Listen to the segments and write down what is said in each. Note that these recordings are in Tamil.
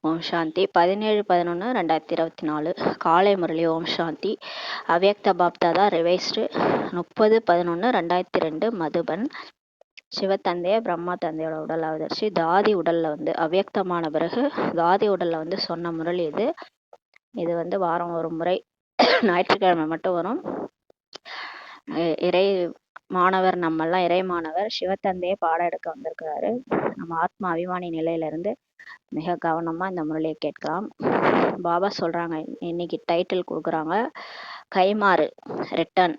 ஓம் சாந்தி 17/11/2024 காலை முரளி. ஓம் சாந்தி. அவ்யக்த பாப்தாதா ரிவைஸ்டு 30/11/2002 மதுபன். சிவத்தந்தைய பிரம்மா தந்தையோட உடல் அவதரிச்சு தாதி உடல்ல அவ்யக்தமான பிறகு தாதி உடல்ல சொன்ன முரளி இது வாரம் ஒரு முறை ஞாயிற்றுக்கிழமை மட்டும் வரும். இறை மாணவர், நம்மெல்லாம் இறை மாணவர், சிவத்தந்தையே பாடம் எடுக்க வந்திருக்கிறாரு. நம்ம ஆத்மா அபிமானி நிலையிலிருந்து மிக கவனமா இந்த முரளியை கேட்கலாம். பாபா சொல்றாங்க, இன்னைக்கு டைட்டில் கொடுக்குறாங்க, கைமாறு ரிட்டர்ன்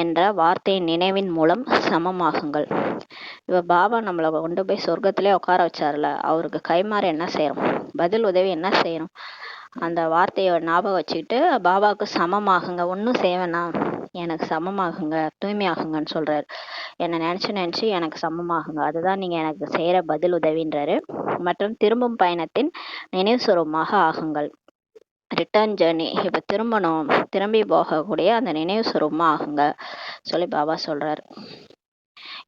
என்ற வார்த்தையின் நினைவின் மூலம் சமமாகுங்கள். இப்ப பாபா நம்மளை கொண்டு போய் சொர்க்கத்திலே உட்கார வச்சாருல, அவருக்கு கைமாறு என்ன செய்யறோம், பதில் உதவி என்ன செய்யணும், அந்த வார்த்தையை ஞாபகம் வச்சுக்கிட்டு பாபாவுக்கு சமமாகுங்க, ஒன்றும் செய்வேனா, எனக்கு சமமாகுங்க, தூய்மையாகுங்கன்னு சொல்றாரு. என்னை நினைச்சு எனக்கு சமமாகுங்க, அதுதான் நீங்க எனக்கு செய்யற பதில் உதவின்றாரு. மற்றும் திரும்பும் பயணத்தின் நினைவு சுரூபமாக ஆகுங்கள். ரிட்டர்ன் ஜேர்னி, இப்ப திரும்பி போகக்கூடிய அந்த நினைவு சுரூபமா ஆகுங்க சொல்லி பாபா சொல்றாரு.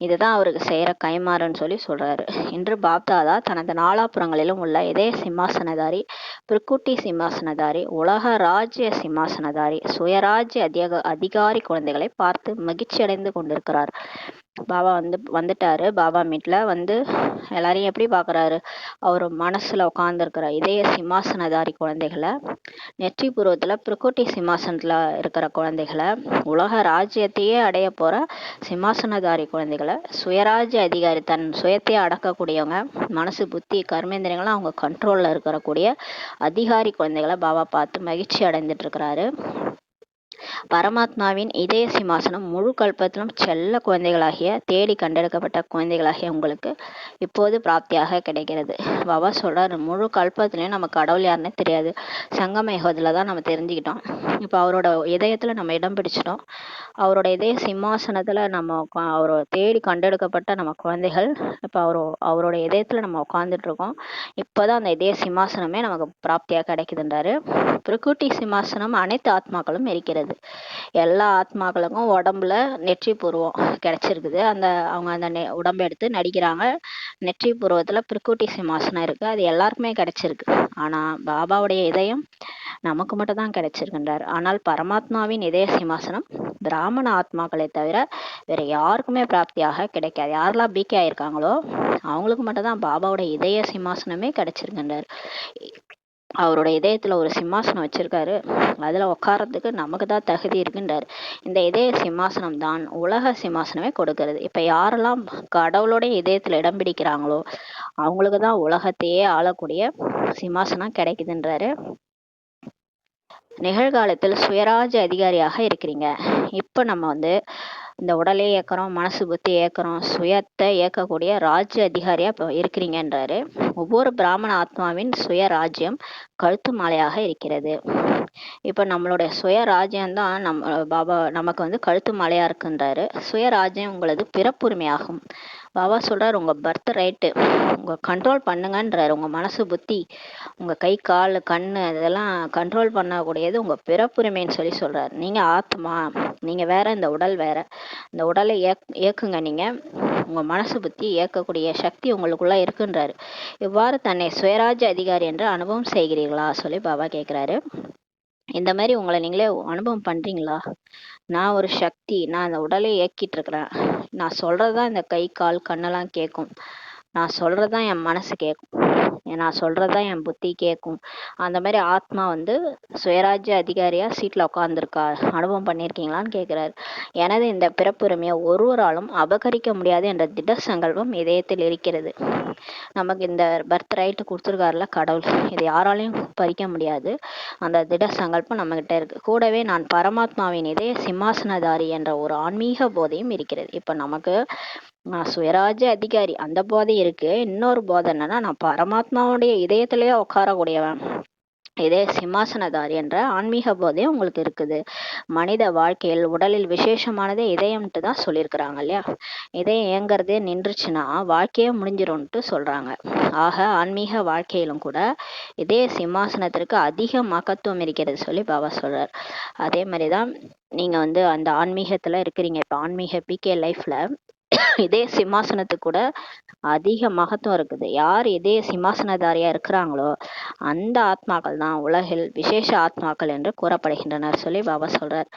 இதுதான் அவருக்கு செய்யற கைமாறுன்னு சொல்லி சொல்றாரு. இன்று பாப்தாதா தனது நாலாபுறங்களிலும் உள்ள இதய சிம்மாசனதாரி, பிரிக்குட்டி சிம்மாசனதாரி, உலக ராஜ்ய சிம்மாசனதாரி, சுயராஜ்ய அதிகாரி குழந்தைகளை பார்த்து மகிழ்ச்சி அடைந்து கொண்டிருக்கிறார். பாபா வந்துட்டாரு. பாபா மீட்ல எல்லாரையும் எப்படி பாக்குறாரு, அவர் மனசுல உட்கார்ந்து இதய சிம்மாசனதாரி குழந்தைகளை, நெற்றி பூர்வத்துல பிரிக்குட்டி சிம்மாசனத்துல இருக்கிற குழந்தைகளை, உலக ராஜ்யத்தையே அடைய போற சிம்மாசனதாரி குழந்தைகளை, சுயராஜ்ய அதிகாரி, தன் சுயத்தையே அடக்கக்கூடியவங்க, மனசு புத்தி கர்மேந்திரங்களும் அவங்க கண்ட்ரோல்ல இருக்கக்கூடிய அதிகாரி குழந்தைகளை பாபா பார்த்து மகிழ்ச்சி அடைந்துட்டு இருக்கிறாரு. பரமாத்மாவின் இதய சிம்மாசனம் முழு கல்பத்திலும் செல்ல குழந்தைகளாகிய, தேடி கண்டெடுக்கப்பட்ட குழந்தைகளாகிய உங்களுக்கு இப்போது பிராப்தியாக கிடைக்கிறது. பாபா சொல்றாரு, முழு கல்பத்திலையும் நம்ம கடவுள் யாருன்னே தெரியாது, சங்கம யுகத்துல தான் நம்ம தெரிஞ்சுக்கிட்டோம். இப்போ அவரோட இதயத்துல நம்ம இடம் பிடிச்சிட்டோம். அவரோட இதய சிம்மாசனத்துல நம்ம அவரை தேடி கண்டெடுக்கப்பட்ட நம்ம குழந்தைகள் இப்போ அவரோட இதயத்துல நம்ம உட்கார்ந்துட்டு இருக்கோம். இப்போதான் அந்த இதய சிம்மாசனமே நமக்கு பிராப்தியாக கிடைக்குதுன்றாரு. பிரகுட்டி சிம்மாசனம் அனைத்து ஆத்மாக்களும் இருக்கிறது. எல்லா ஆத்மாக்களுக்கும் உடம்புல நெற்றி பூர்வம் கிடைச்சிருக்குது. அவங்க அந்த உடம்பு எடுத்து நடிக்கிறாங்க. நெற்றி பூர்வத்துல பிரிக்குட்டி சிம்மாசனம் இருக்கு, அது எல்லாருக்குமே கிடைச்சிருக்கு. ஆனா பாபாவுடைய இதயம் நமக்கு மட்டும் தான் கிடைச்சிருக்கின்றார். ஆனால் பரமாத்மாவின் இதய சிம்மாசனம் பிராமண ஆத்மாக்களை தவிர வேற யாருக்குமே பிராப்தியாக கிடைக்காது. யாரெல்லாம் பீக்கே ஆயிருக்காங்களோ அவங்களுக்கு மட்டும் தான் பாபாவுடைய இதய சிம்மாசனமே கிடைச்சிருக்கின்றார். அவரோட இதயத்துல ஒரு சிம்மாசனம் வச்சிருக்காரு, அதுல உட்கார்றதுக்கு நமக்கு தான் தகுதி இருக்குன்றாரு. இந்த இதய சிம்மாசனம் தான் உலக சிம்மாசனமே கொடுக்கிறது. இப்ப யாரெல்லாம் கடவுளோட இதயத்துல இடம் பிடிக்கிறாங்களோ அவங்களுக்கு தான் உலகத்தையே ஆளக்கூடிய சிம்மாசனம் கிடைக்குதுன்றாரு. நிகழ்காலத்தில் சுயராஜ்ய அதிகாரியாக இருக்கிறீங்க. இப்ப நம்ம இந்த உடலே இயக்கிறோம், மனசு புத்தி இயக்கிறோம், சுயத்தை இயக்கக்கூடிய ராஜ்ய அதிகாரியா இப்போ இருக்கிறீங்கன்றாரு. ஒவ்வொரு பிராமண ஆத்மாவின் சுய ராஜ்யம் கழுத்து மாலையாக இருக்கிறது. இப்ப நம்மளுடைய சுய ராஜ்யம்தான் பாபா நமக்கு கழுத்து மாலையா இருக்குன்றாரு. சுயராஜ்யம் உங்களது பிறப்புரிமையாகும். பாபா சொல்றாரு, உங்க பர்த் ரைட்டு உங்க கண்ட்ரோல் பண்ணுங்கன்றாரு. உங்க மனசு புத்தி, உங்க கை கால் கண்ணு இதெல்லாம் கண்ட்ரோல் பண்ணக்கூடியது உங்க பிறப்புரிமைன்னு சொல்லி சொல்றாரு. நீங்க ஆத்மா, நீங்க வேற, இந்த உடல் வேற. இந்த உடலை இயக்குங்க, நீங்க உங்க மனசு புத்தி இயக்கக்கூடிய சக்தி உங்களுக்குள்ள இருக்குன்றாரு. இவ்வாறு தன்னை சுயராஜ்ய அதிகாரி என்று அனுபவம் செய்கிறீர்களா சொல்லி பாபா கேட்கிறாரு. இந்த மாதிரி உங்களை நீங்களே அனுபவம் பண்றீங்களா? நான் ஒரு சக்தி, நான் அந்த உடலை இயக்கிட்டு இருக்கிறேன், நான் சொல்றதுதான் இந்த கை கால் கண்ணெல்லாம் கேட்கும், நான் சொல்றதுதான் என் மனசு கேட்கும், நான் சொல்றதுதான் என் புத்தி கேட்கும். அந்த மாதிரி ஆத்மா சுயராஜ்ய அதிகாரியா சீட்ல உட்கார்ந்துருக்கா, அனுபவம் பண்ணியிருக்கீங்களான்னு கேட்கிறாரு. எனது இந்த பிறப்புரிமையை ஒருவராலும் அபகரிக்க முடியாது என்ற திட சங்கல்பம் இதயத்தில் இருக்கிறது. நமக்கு இந்த பர்த் ரைட்டு கொடுத்துருக்காருல கடவுள், இது யாராலையும் பறிக்க முடியாது. அந்த திட சங்கல்பம் நம்ம கிட்ட இருக்கு. கூடவே நான் பரமாத்மாவின் இதய சிம்மாசனதாரி என்ற ஒரு ஆன்மீக போதையும் இருக்கிறது. இப்ப நமக்கு நான் சுயராஜ்ய அதிகாரி அந்த போதை இருக்கு. இன்னொரு போதை என்னன்னா, நான் பரமாத்மாவுடைய இதயத்திலேயே உட்காரக்கூடியவன், இதய சிம்மாசனதாரி என்ற ஆன்மீக போதையும் உங்களுக்கு இருக்குது. மனித வாழ்க்கையில் உடலில் விசேஷமானதே இதயம்ட்டு தான் சொல்லியிருக்கிறாங்க இல்லையா. இதயம் இயங்குறதே நின்றுச்சுன்னா வாழ்க்கையே முடிஞ்சிரும்ட்டு சொல்றாங்க. ஆக ஆன்மீக வாழ்க்கையிலும் கூட இதய சிம்மாசனத்திற்கு அதிக மகத்துவம் இருக்கிறது சொல்லி பாபா சொல்றார். அதே மாதிரிதான் நீங்க அந்த ஆன்மீகத்துல இருக்கிறீங்க. இப்ப ஆன்மீக பிகே லைஃப்ல இதே சிம்மாசனத்துக்கு கூட அதிக மகத்துவம் இருக்குது. யார் இதே சிம்மாசனதாரியா இருக்கிறாங்களோ அந்த ஆத்மாக்கள் தான் உலகில் விசேஷ ஆத்மாக்கள் என்று கூறப்படுகின்றனர் சொல்லி பாபா சொல்றார்.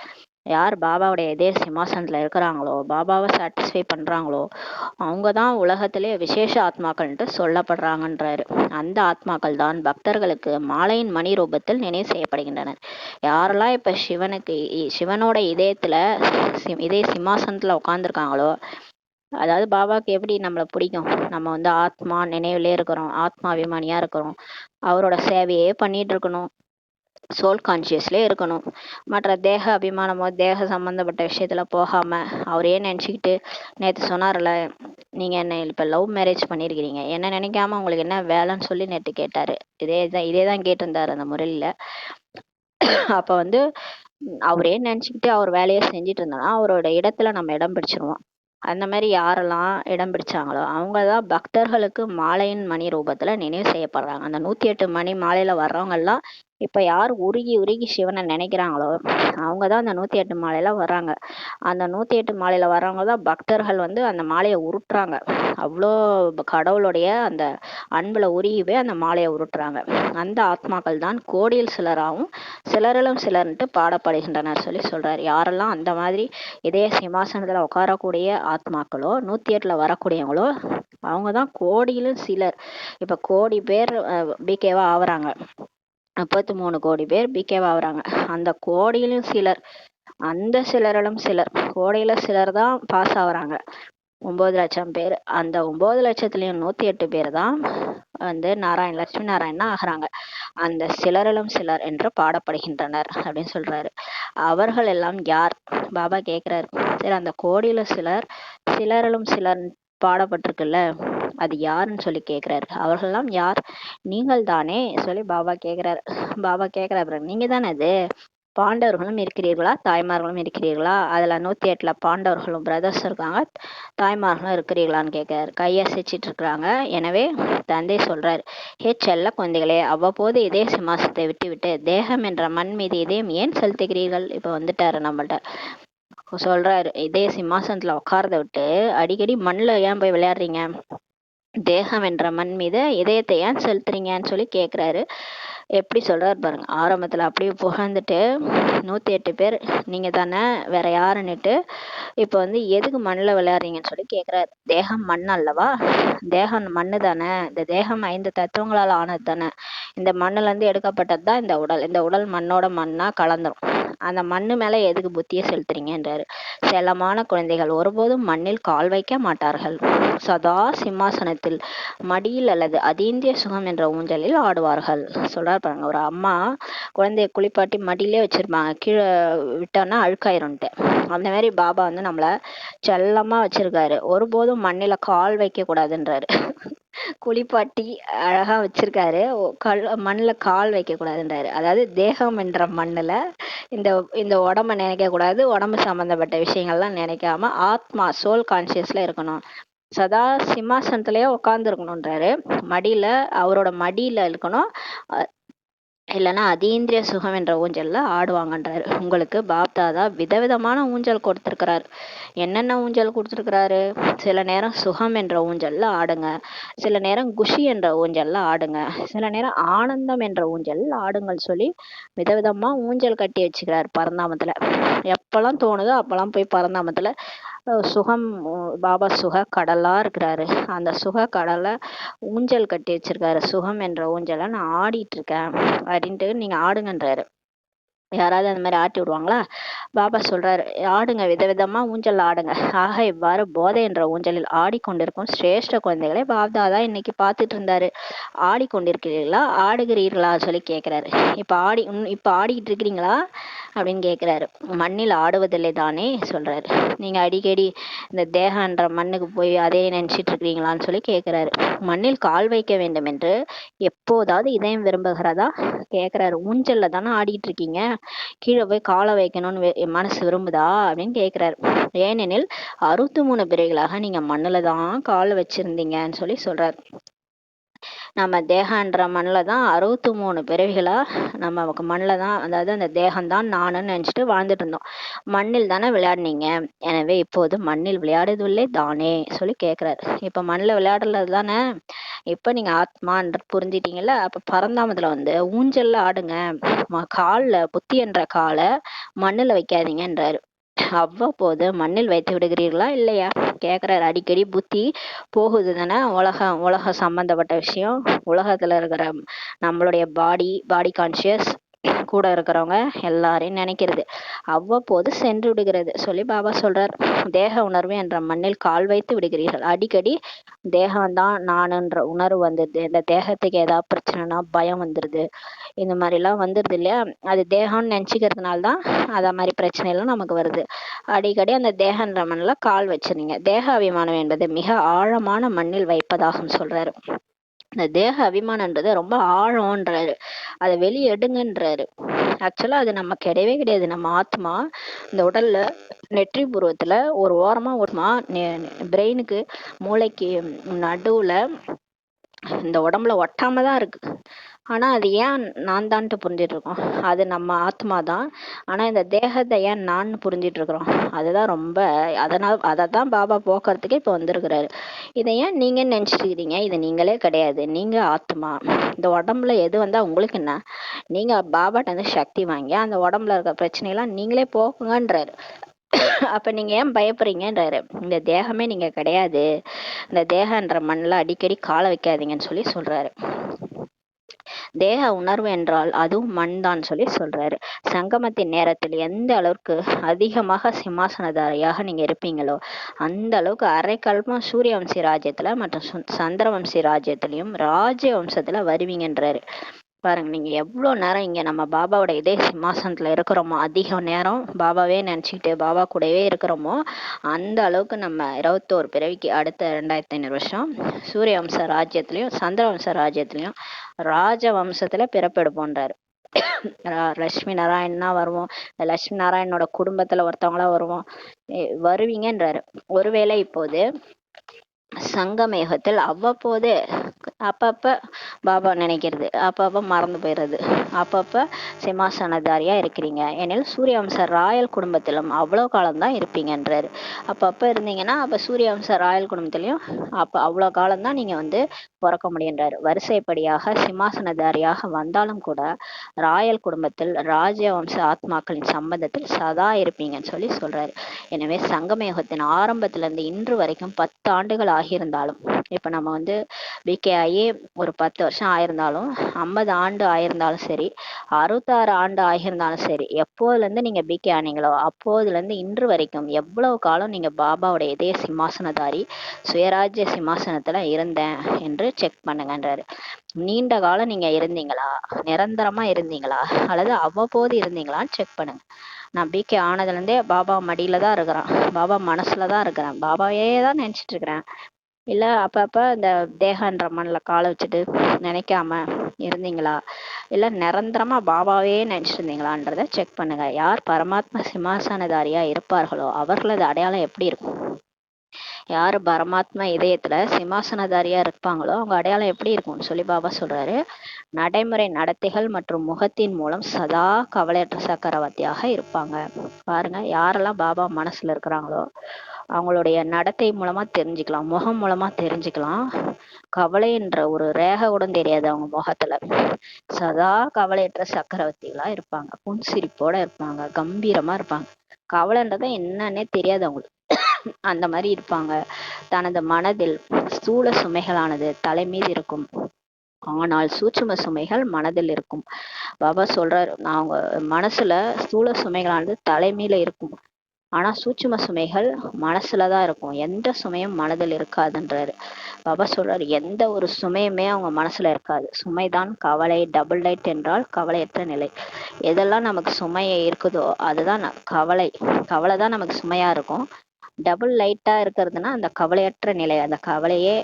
யார் பாபாவுடைய இதே சிம்மாசனத்துல இருக்கிறாங்களோ, பாபாவை சாட்டிஸ்ஃபை பண்றாங்களோ, அவங்க தான் உலகத்திலே விசேஷ ஆத்மாக்கள்ன்ட்டு சொல்லப்படுறாங்கன்றாரு. அந்த ஆத்மாக்கள் தான் பக்தர்களுக்கு மாலையின் மணி ரூபத்தில் நினைவு செய்யப்படுகின்றனர். யாரெல்லாம் இப்ப சிவனோட இதயத்துல இதே சிம்மாசனத்துல உட்கார்ந்துருக்காங்களோ, அதாவது பாபாவுக்கு எப்படி நம்மளை பிடிக்கும், நம்ம வந்து ஆத்மா நினைவுலே இருக்கிறோம், ஆத்மா அபிமானியா இருக்கிறோம், அவரோட சேவையே பண்ணிட்டு இருக்கணும், சோல் கான்சியஸ்லேயே இருக்கணும், மற்ற தேக அபிமானமோ தேக சம்பந்தப்பட்ட விஷயத்துல போகாம அவரையே நினச்சிக்கிட்டு, நேற்று சொன்னார்ல, நீங்க என்ன இப்ப லவ் மேரேஜ் பண்ணிருக்கிறீங்க, என்ன நினைக்காம உங்களுக்கு என்ன வேலைன்னு சொல்லி நேற்று கேட்டாரு. இதேதான் கேட்டிருந்தாரு அந்த முறையில. அப்ப வந்து அவரே நினைச்சுக்கிட்டு அவர் வேலையை செஞ்சுட்டு இருந்தோம்னா அவரோட இடத்துல நம்ம இடம் பிடிச்சிருவோம். அந்த மாதிரி யாரெல்லாம் இடம் பிடிச்சாங்களோ அவங்கதான் பக்தர்களுக்கு மாலையின் மணி ரூபத்துல நினைவு செய்யப்படுறாங்க. அந்த 108 மணி மாலையில வர்றவங்க எல்லாம் இப்ப யார் உருகி உருகி சிவனை நினைக்கிறாங்களோ அவங்கதான் அந்த 108 மாலையில வர்றாங்க. அந்த 108 மாலையில வர்றவங்க தான் பக்தர்கள் வந்து அந்த மாலையை உருட்டுறாங்க. அவ்வளோ கடவுளுடைய அந்த அன்புல உருகிவே அந்த மாலையை உருட்டுறாங்க. அந்த ஆத்மாக்கள் தான் கோடியில் சிலராகவும் சிலரிலும் சிலர்ன்ட்டு பாடப்படுகின்றனர் சொல்லி சொல்றாரு. யாரெல்லாம் அந்த மாதிரி இதே சிம்மாசனத்துல உட்காரக்கூடிய ஆத்மாக்களோ 108ல வரக்கூடியவங்களோ அவங்கதான் கோடியிலும் சிலர். இப்ப கோடி பேர் பிகேவா ஆகுறாங்க, 33 கோடி பேர் பிகேவா ஆகுறாங்க. அந்த கோடியிலும் சிலர், அந்த சிலரிலும் சிலர், கோடியில சிலர் தான் பாஸ் ஆகுறாங்க. 9 லட்சம் பேர், அந்த 9 லட்சத்துலயும் 108 பேர் தான் வந்து லட்சுமி நாராயணா ஆகுறாங்க. அந்த சிலரிலும் சிலர் என்று பாடப்படுகின்றனர் அப்படின்னு சொல்றாரு. அவர்கள் எல்லாம் யார் பாபா கேக்குறாரு. சரி, அந்த கோடியில சிலர் சிலரிலும் சிலர் பாடப்பட்டிருக்குல்ல, அது யாருன்னு சொல்லி கேக்குறாரு. அவர்கள்லாம் யார்? நீங்கள் தானே சொல்லி பாபா கேக்குறாரு. பாபா கேக்குறாரு, நீங்க தானே அது? பாண்டவர்களும் இருக்கிறீர்களா, தாய்மார்களும் இருக்கிறீர்களா? அதுல 108ல பாண்டவர்களும் பிரதர்ஸ் இருக்காங்க, தாய்மார்களும் இருக்கிறீங்களான்னு கேட்கிறாரு. கையசைச்சிட்டு இருக்கிறாங்க. எனவே தந்தை சொல்றாரு, ஹே செல்ல குழந்தைகளே, அவ்வப்போது இதே சிம்மாசனத்தை விட்டு விட்டு தேகம் என்ற மண் மீது இதயம் ஏன் செலுத்துகிறீர்கள்? இப்ப வந்துட்டாரு நம்மள்ட்ட சொல்றாரு, இதே சிம்மாசனத்துல உட்கார்றத விட்டு அடிக்கடி மண்ணுல ஏன் போய் விளையாடுறீங்க, தேகம் என்ற மண் மீது இதயத்தை ஏன் செலுத்துறீங்கன்னு சொல்லி கேக்குறாரு. எப்படி சொல்றாரு பாருங்க. ஆரம்பத்துல அப்படியே புகழ்ந்துட்டு 108 பேர் நீங்க தானே, வேற யாருன்னுட்டு இப்ப வந்து எதுக்கு மண்ணுல விளையாடுறீங்கன்னு சொல்லி கேக்குறாரு. தேகம் மண் அல்லவா, தேகம் மண்ணு தானே, இந்த தேகம் 5 தத்துவங்களால் ஆனது தானே, இந்த மண்ணுல இருந்து எடுக்கப்பட்டது தான் இந்த உடல், இந்த உடல் மண்ணோட மண்ணா கலந்துரும், அந்த மண்ணு மேல எதுக்கு புத்திய செலுத்துறீங்கன்றாரு. செல்லமான குழந்தைகள் ஒருபோதும் மண்ணில் கால் வைக்க மாட்டார்கள், சதா சிம்மாசனத்தில் மடியில் அல்லது அதீந்திய சுகம் என்ற ஊஞ்சலில் ஆடுவார்கள் சொல்றாரு பாருங்க. ஒரு அம்மா குழந்தைய குளிப்பாட்டி மடியிலே வச்சிருப்பாங்க, கீழே விட்டோம்னா அழுக்காயிரும்ட்டு. அந்த மாதிரி பாபா வந்து நம்மள செல்லமா வச்சிருக்காரு, ஒருபோதும் மண்ணில கால் வைக்க கூடாதுன்றாரு. குளிப்பாட்டி அழகா வச்சிருக்காரு, மண்ணுல கால் வைக்க கூடாதுன்றாரு. அதாவது தேகம் என்ற மண்ணுல இந்த இந்த உடம்ப நினைக்க கூடாது, உடம்பு சம்பந்தப்பட்ட விஷயங்கள்லாம் நினைக்காம ஆத்மா சோல் கான்சியஸ்ல இருக்கணும், சதா சிம்மாசனத்திலேயே உட்கார்ந்து இருக்கணும்ன்றாரு. மடியில அவரோட மடியில இருக்கணும், இல்லைன்னா அதீந்திரிய சுகம் என்ற ஊஞ்சல்ல ஆடுவாங்கன்றாரு. உங்களுக்கு பாப்தாதா விதவிதமான ஊஞ்சல் கொடுத்திருக்கிறாரு. என்னென்ன ஊஞ்சல் கொடுத்திருக்கிறாரு? சில நேரம் சுகம் என்ற ஊஞ்சல்ல ஆடுங்க, சில நேரம் குஷி என்ற ஊஞ்சல்ல ஆடுங்க, சில நேரம் ஆனந்தம் என்ற ஊஞ்சல் ஆடுங்கள் சொல்லி விதவிதமா ஊஞ்சல் கட்டி வச்சுக்கிறாரு பரந்தாமத்துல. எப்பெல்லாம் தோணுதோ அப்பெல்லாம் போய் பரந்தாமத்துல சுகம், பாபா சுக கடலா இருக்கிறாரு, அந்த சுக கடலை ஊஞ்சல் கட்டி வச்சிருக்காரு. சுகம் என்ற ஊஞ்சலை நான் ஆடிட்டு இருக்கேன் அப்படின்ட்டு நீங்க ஆடுங்கன்றாரு. யாராவது அந்த மாதிரி ஆட்டி விடுவாங்களா? பாபா சொல்றாரு, ஆடுங்க, விதவிதமா ஊஞ்சல் ஆடுங்க. ஆக இவ்வாறு போதை என்ற ஊஞ்சலில் ஆடிக்கொண்டிருக்கும் சிரேஷ்ட குழந்தைகளை பாப்தாதா இன்னைக்கு பார்த்துட்டு இருந்தாரு. ஆடிக்கொண்டிருக்கிறீர்களா, ஆடுகிறீர்களா சொல்லி கேட்கிறாரு. இப்ப ஆடிக்கிட்டு இருக்கிறீங்களா அப்படின்னு கேட்கிறாரு. மண்ணில் ஆடுவதில்லை தானே சொல்றாரு. நீங்க அடிக்கடி இந்த தேகன்ற மண்ணுக்கு போய் அதே நினைச்சிட்டு இருக்கிறீங்களான்னு சொல்லி கேட்கிறாரு. மண்ணில் கால் வைக்க வேண்டும் என்று எப்போதாவது இதயம் விரும்புகிறதா கேட்கிறாரு. ஊஞ்சல்ல தானே ஆடிட்டு இருக்கீங்க, கீழே போய் காலை வைக்கணும்னு மனசு விரும்புதா அப்படின்னு கேட்கிறாரு. ஏனெனில் 63 பிறவிகளாக நீங்க மண்ணுல தான் கால் வச்சிருந்தீங்கன்னு சொல்லி சொல்றாரு. நம்ம தேகன்ற மண்ணில் தான் 63 பிறவிகளா நம்ம மண்ணில் தான், அதாவது அந்த தேகம்தான் நானுன்னு நினச்சிட்டு வாழ்ந்துட்டு இருந்தோம். மண்ணில் தானே விளையாடுனீங்க, எனவே இப்போது மண்ணில் விளையாடுவதில்லை தானே சொல்லி கேட்குறாரு. இப்போ மண்ணில் விளையாடுறது தானே, இப்போ நீங்க ஆத்மான்ற புரிஞ்சிட்டீங்கல்ல, அப்போ பரந்தாமத்தில் வந்து ஊஞ்சல்ல ஆடுங்க, காலில் புத்தி என்ற காலை மண்ணில் வைக்காதீங்கன்றாரு. அவ்வப்போது மண்ணில் வைத்து விடுகிறீர்களா இல்லையா கேக்குறாரு. அடிக்கடி புத்தி போகுது தானே, உலக சம்பந்தப்பட்ட விஷயம், உலகத்துல இருக்கிற நம்மளுடைய பாடி கான்சியஸ் கூட இருக்கிறவங்க எல்லாரையும் நினைக்கிறது, அவ்வப்போது சென்று விடுகிறது சொல்லி பாபா சொல்றார். தேக உணர்வு என்ற மண்ணில் கால் வைத்து விடுகிறீர்கள். அடிக்கடி தேகம்தான் நானுன்ற உணர்வு வந்துடுது. இந்த தேகத்துக்கு ஏதாவது பிரச்சனைனா பயம் வந்துடுது, இந்த மாதிரிலாம் வந்துடுது இல்லையா, அது தேகம்னு நினச்சிக்கிறதுனால தான் அத மாதிரி பிரச்சனை எல்லாம் நமக்கு வருது. அடிக்கடி அந்த தேகன்ற மண்ணில் கால் வச்சிருந்தீங்க. தேக அபிமானம் என்பது மிக ஆழமான மண்ணில் வைப்பதாகும் சொல்றாரு. இந்த தேக அபிமானன்றது ரொம்ப ஆழம்ன்றாரு, அதை வெளியே எடுங்கன்றாரு. ஆக்சுவலா அது நம்ம கிடையவே கிடையாது. நம்ம ஆத்மா இந்த உடல்ல நெற்றி பூர்வத்துல ஒரு ஓரமா ஓரமா பிரெயினுக்கு மூளைக்கு நடுவுல இந்த உடம்புல ஒட்டாம தான் இருக்கு. ஆனா அது ஏன் நான் தான்ட்டு புரிஞ்சிட்டு இருக்கோம், அது நம்ம ஆத்மா தான். ஆனா இந்த தேகத்தை ஏன் நான் புரிஞ்சிட்டு இருக்கிறோம், அதுதான் ரொம்ப, அதை தான் பாபா போக்குறதுக்கு இப்ப வந்திருக்கிறாரு. இதை ஏன் நீங்க நினைச்சிட்டு இருக்கீங்க, இது நீங்களே கிடையாது, நீங்க ஆத்மா. இந்த உடம்புல எது வந்தா உங்களுக்கு என்ன, நீங்க பாபாட்ட வந்து சக்தி வாங்கி அந்த உடம்புல இருக்க பிரச்சனையெல்லாம் நீங்களே போக்குங்கன்றாரு. அப்ப நீங்க ஏன் பயப்படுறீங்கன்றாரு. இந்த தேகமே நீங்க கிடையாது, இந்த தேகன்ற மண்ணில் அடிக்கடி காலை வைக்காதீங்கன்னு சொல்லி சொல்றாரு. தேக உணர்வு என்றால் அதுவும் மண் தான் சொல்லி சொல்றாரு. சங்கமத்தின் நேரத்தில் எந்த அளவுக்கு அதிகமாக சிம்மாசனதாரியாக நீங்க இருப்பீங்களோ அந்த அளவுக்கு அரைக்கல்பம் சூரிய வம்சி ராஜ்யத்துல மற்றும் சந்திர வம்சி ராஜ்யத்திலையும் ராஜ்ய வம்சத்துல வருவீங்கன்றாரு. பாருங்க, நீங்க எவ்வளவு நேரம் இங்க நம்ம பாபாவோட இதே சிம்மாசனத்துல இருக்கிறோமோ, அதிக நேரம் பாபாவே நினைச்சுக்கிட்டு பாபா கூடவே இருக்கிறோமோ, அந்த அளவுக்கு நம்ம 21 பிறவிக்கு அடுத்த 2500 வருஷம் சூரிய வம்ச ராஜ்யத்திலையும் சந்திர வம்ச ராஜ்யத்திலையும் ராஜ வம்சத்துல பிறப்பெடுப்போன்றாரு. லட்சுமி நாராயணனா வருவோம், லட்சுமி நாராயணனோட குடும்பத்துல ஒருத்தவங்களா வருவோம், வருவீங்கன்றாரு. ஒருவேளை இப்போது சங்கமேகத்தில் அவ்வப்போது அப்பப்ப பாபா நினைக்கிறது, அப்பப்ப மறந்து போயிடுறது, அப்பப்ப சிம்மாசனதாரியா இருக்கிறீங்க. ஏனில் சூரிய வம்ச ராயல் குடும்பத்திலும் அவ்வளோ காலம்தான் இருப்பீங்கன்றாரு. அப்பப்ப இருந்தீங்கன்னா அப்ப சூரிய வம்ச ராயல் குடும்பத்திலையும் அப்ப அவ்வளோ காலம்தான் நீங்க வந்து பிறக்க முடியுன்றாரு. வரிசைப்படியாக சிம்மாசனதாரியாக வந்தாலும் கூட ராயல் குடும்பத்தில் ராஜ்ய வம்ச ஆத்மாக்களின் சம்பந்தத்தில் சதா இருப்பீங்கன்னு சொல்லி சொல்றாரு. எனவே சங்கமயுகத்தின் ஆரம்பத்துல இருந்து இன்று வரைக்கும் 10 ஆண்டுகள் ஆகியிருந்தாலும், இப்ப நம்ம வந்து பிகே ஆகி ஒரு 10 வருஷம் ஆயிருந்தாலும், 50 ஆண்டு ஆயிருந்தாலும் சரி, 66 ஆண்டு ஆகியிருந்தாலும் சரி, எப்போதுல இருந்து நீங்க பிகே ஆனீங்களோ அப்போதுல இருந்து இன்று வரைக்கும் எவ்வளவு காலம் நீங்க பாபாவுடைய இதே சிம்மாசனதாரி சுயராஜ்ய சிம்மாசனத்துல இருந்தேன் என்று செக் பண்ணுங்கன்றாரு. நீண்ட காலம் நீங்க இருந்தீங்களா, நிரந்தரமா இருந்தீங்களா, அல்லது அவ்வப்போது இருந்தீங்களான்னு செக் பண்ணுங்க. நான் பிகே ஆனதுல இருந்தே பாபா மடியில தான் இருக்கிறேன், பாபா மனசுலதான் இருக்கிறேன், பாபாவே தான் நினைச்சிட்டு இருக்கிறேன், இல்ல அப்பப்ப இந்த தேகன்ற மண்ணில் காலை வச்சுட்டு நினைக்காம இருந்தீங்களா, இல்ல நிரந்தரமா பாபாவே நினைச்சிட்டு இருந்தீங்களான்றத செக் பண்ணுங்க. யார் பரமாத்மா சிம்மாசனதாரியா இருப்பார்களோ அவர்களது அடையாளம் எப்படி இருக்கும், யாரு பரமாத்மா இதயத்துல சிம்மாசனதாரியா இருப்பாங்களோ அவங்க அடையாளம் எப்படி இருக்கும்னு சொல்லி பாபா சொல்றாரு. நடைமுறை நடத்தைகள் மற்றும் முகத்தின் மூலம் சதா கவலையற்ற சக்கரவர்த்தியாக இருப்பாங்க. பாருங்க, யாரெல்லாம் பாபா மனசுல இருக்கிறாங்களோ அவங்களுடைய நடத்தை மூலமா தெரிஞ்சுக்கலாம், முகம் மூலமா தெரிஞ்சுக்கலாம். கவலைன்ற ஒரு ரேகை கூட தெரியாது அவங்க முகத்துல, சதா கவலையற்ற சக்கரவர்த்திகளா இருப்பாங்க, புன்சிரிப்போட இருப்பாங்க, கம்பீரமா இருப்பாங்க. கவலைன்றதை என்னன்னே தெரியாது அவங்களுக்கு, அந்த மாதிரி இருப்பாங்க. தனது மனதில் ஸ்தூல சுமைகளானது தலை மீது இருக்கும், ஆனால் சூட்சும சுமைகள் மனதில் இருக்கும். பாபா சொல்றாரு, அவங்க மனசுல ஸ்தூல சுமைகளானது தலைமையில இருக்கும், ஆனா சூட்சும சுமைகள் மனசுலதான் இருக்கும், எந்த சுமையும் மனதில் இருக்காதுன்றாரு. பாபா சொல்றாரு, எந்த ஒரு சுமையுமே அவங்க மனசுல இருக்காது. சுமைதான் கவலை. டபுள் லைட் என்றால் கவலையற்ற நிலை. எதெல்லாம் நமக்கு சுமையை இருக்குதோ அதுதான் கவலை. கவலை தான் நமக்கு சுமையா இருக்கும். டபுள் லைட்டா இருக்கிறதுனா அந்த கவலையற்ற நிலை, அந்த கவலையே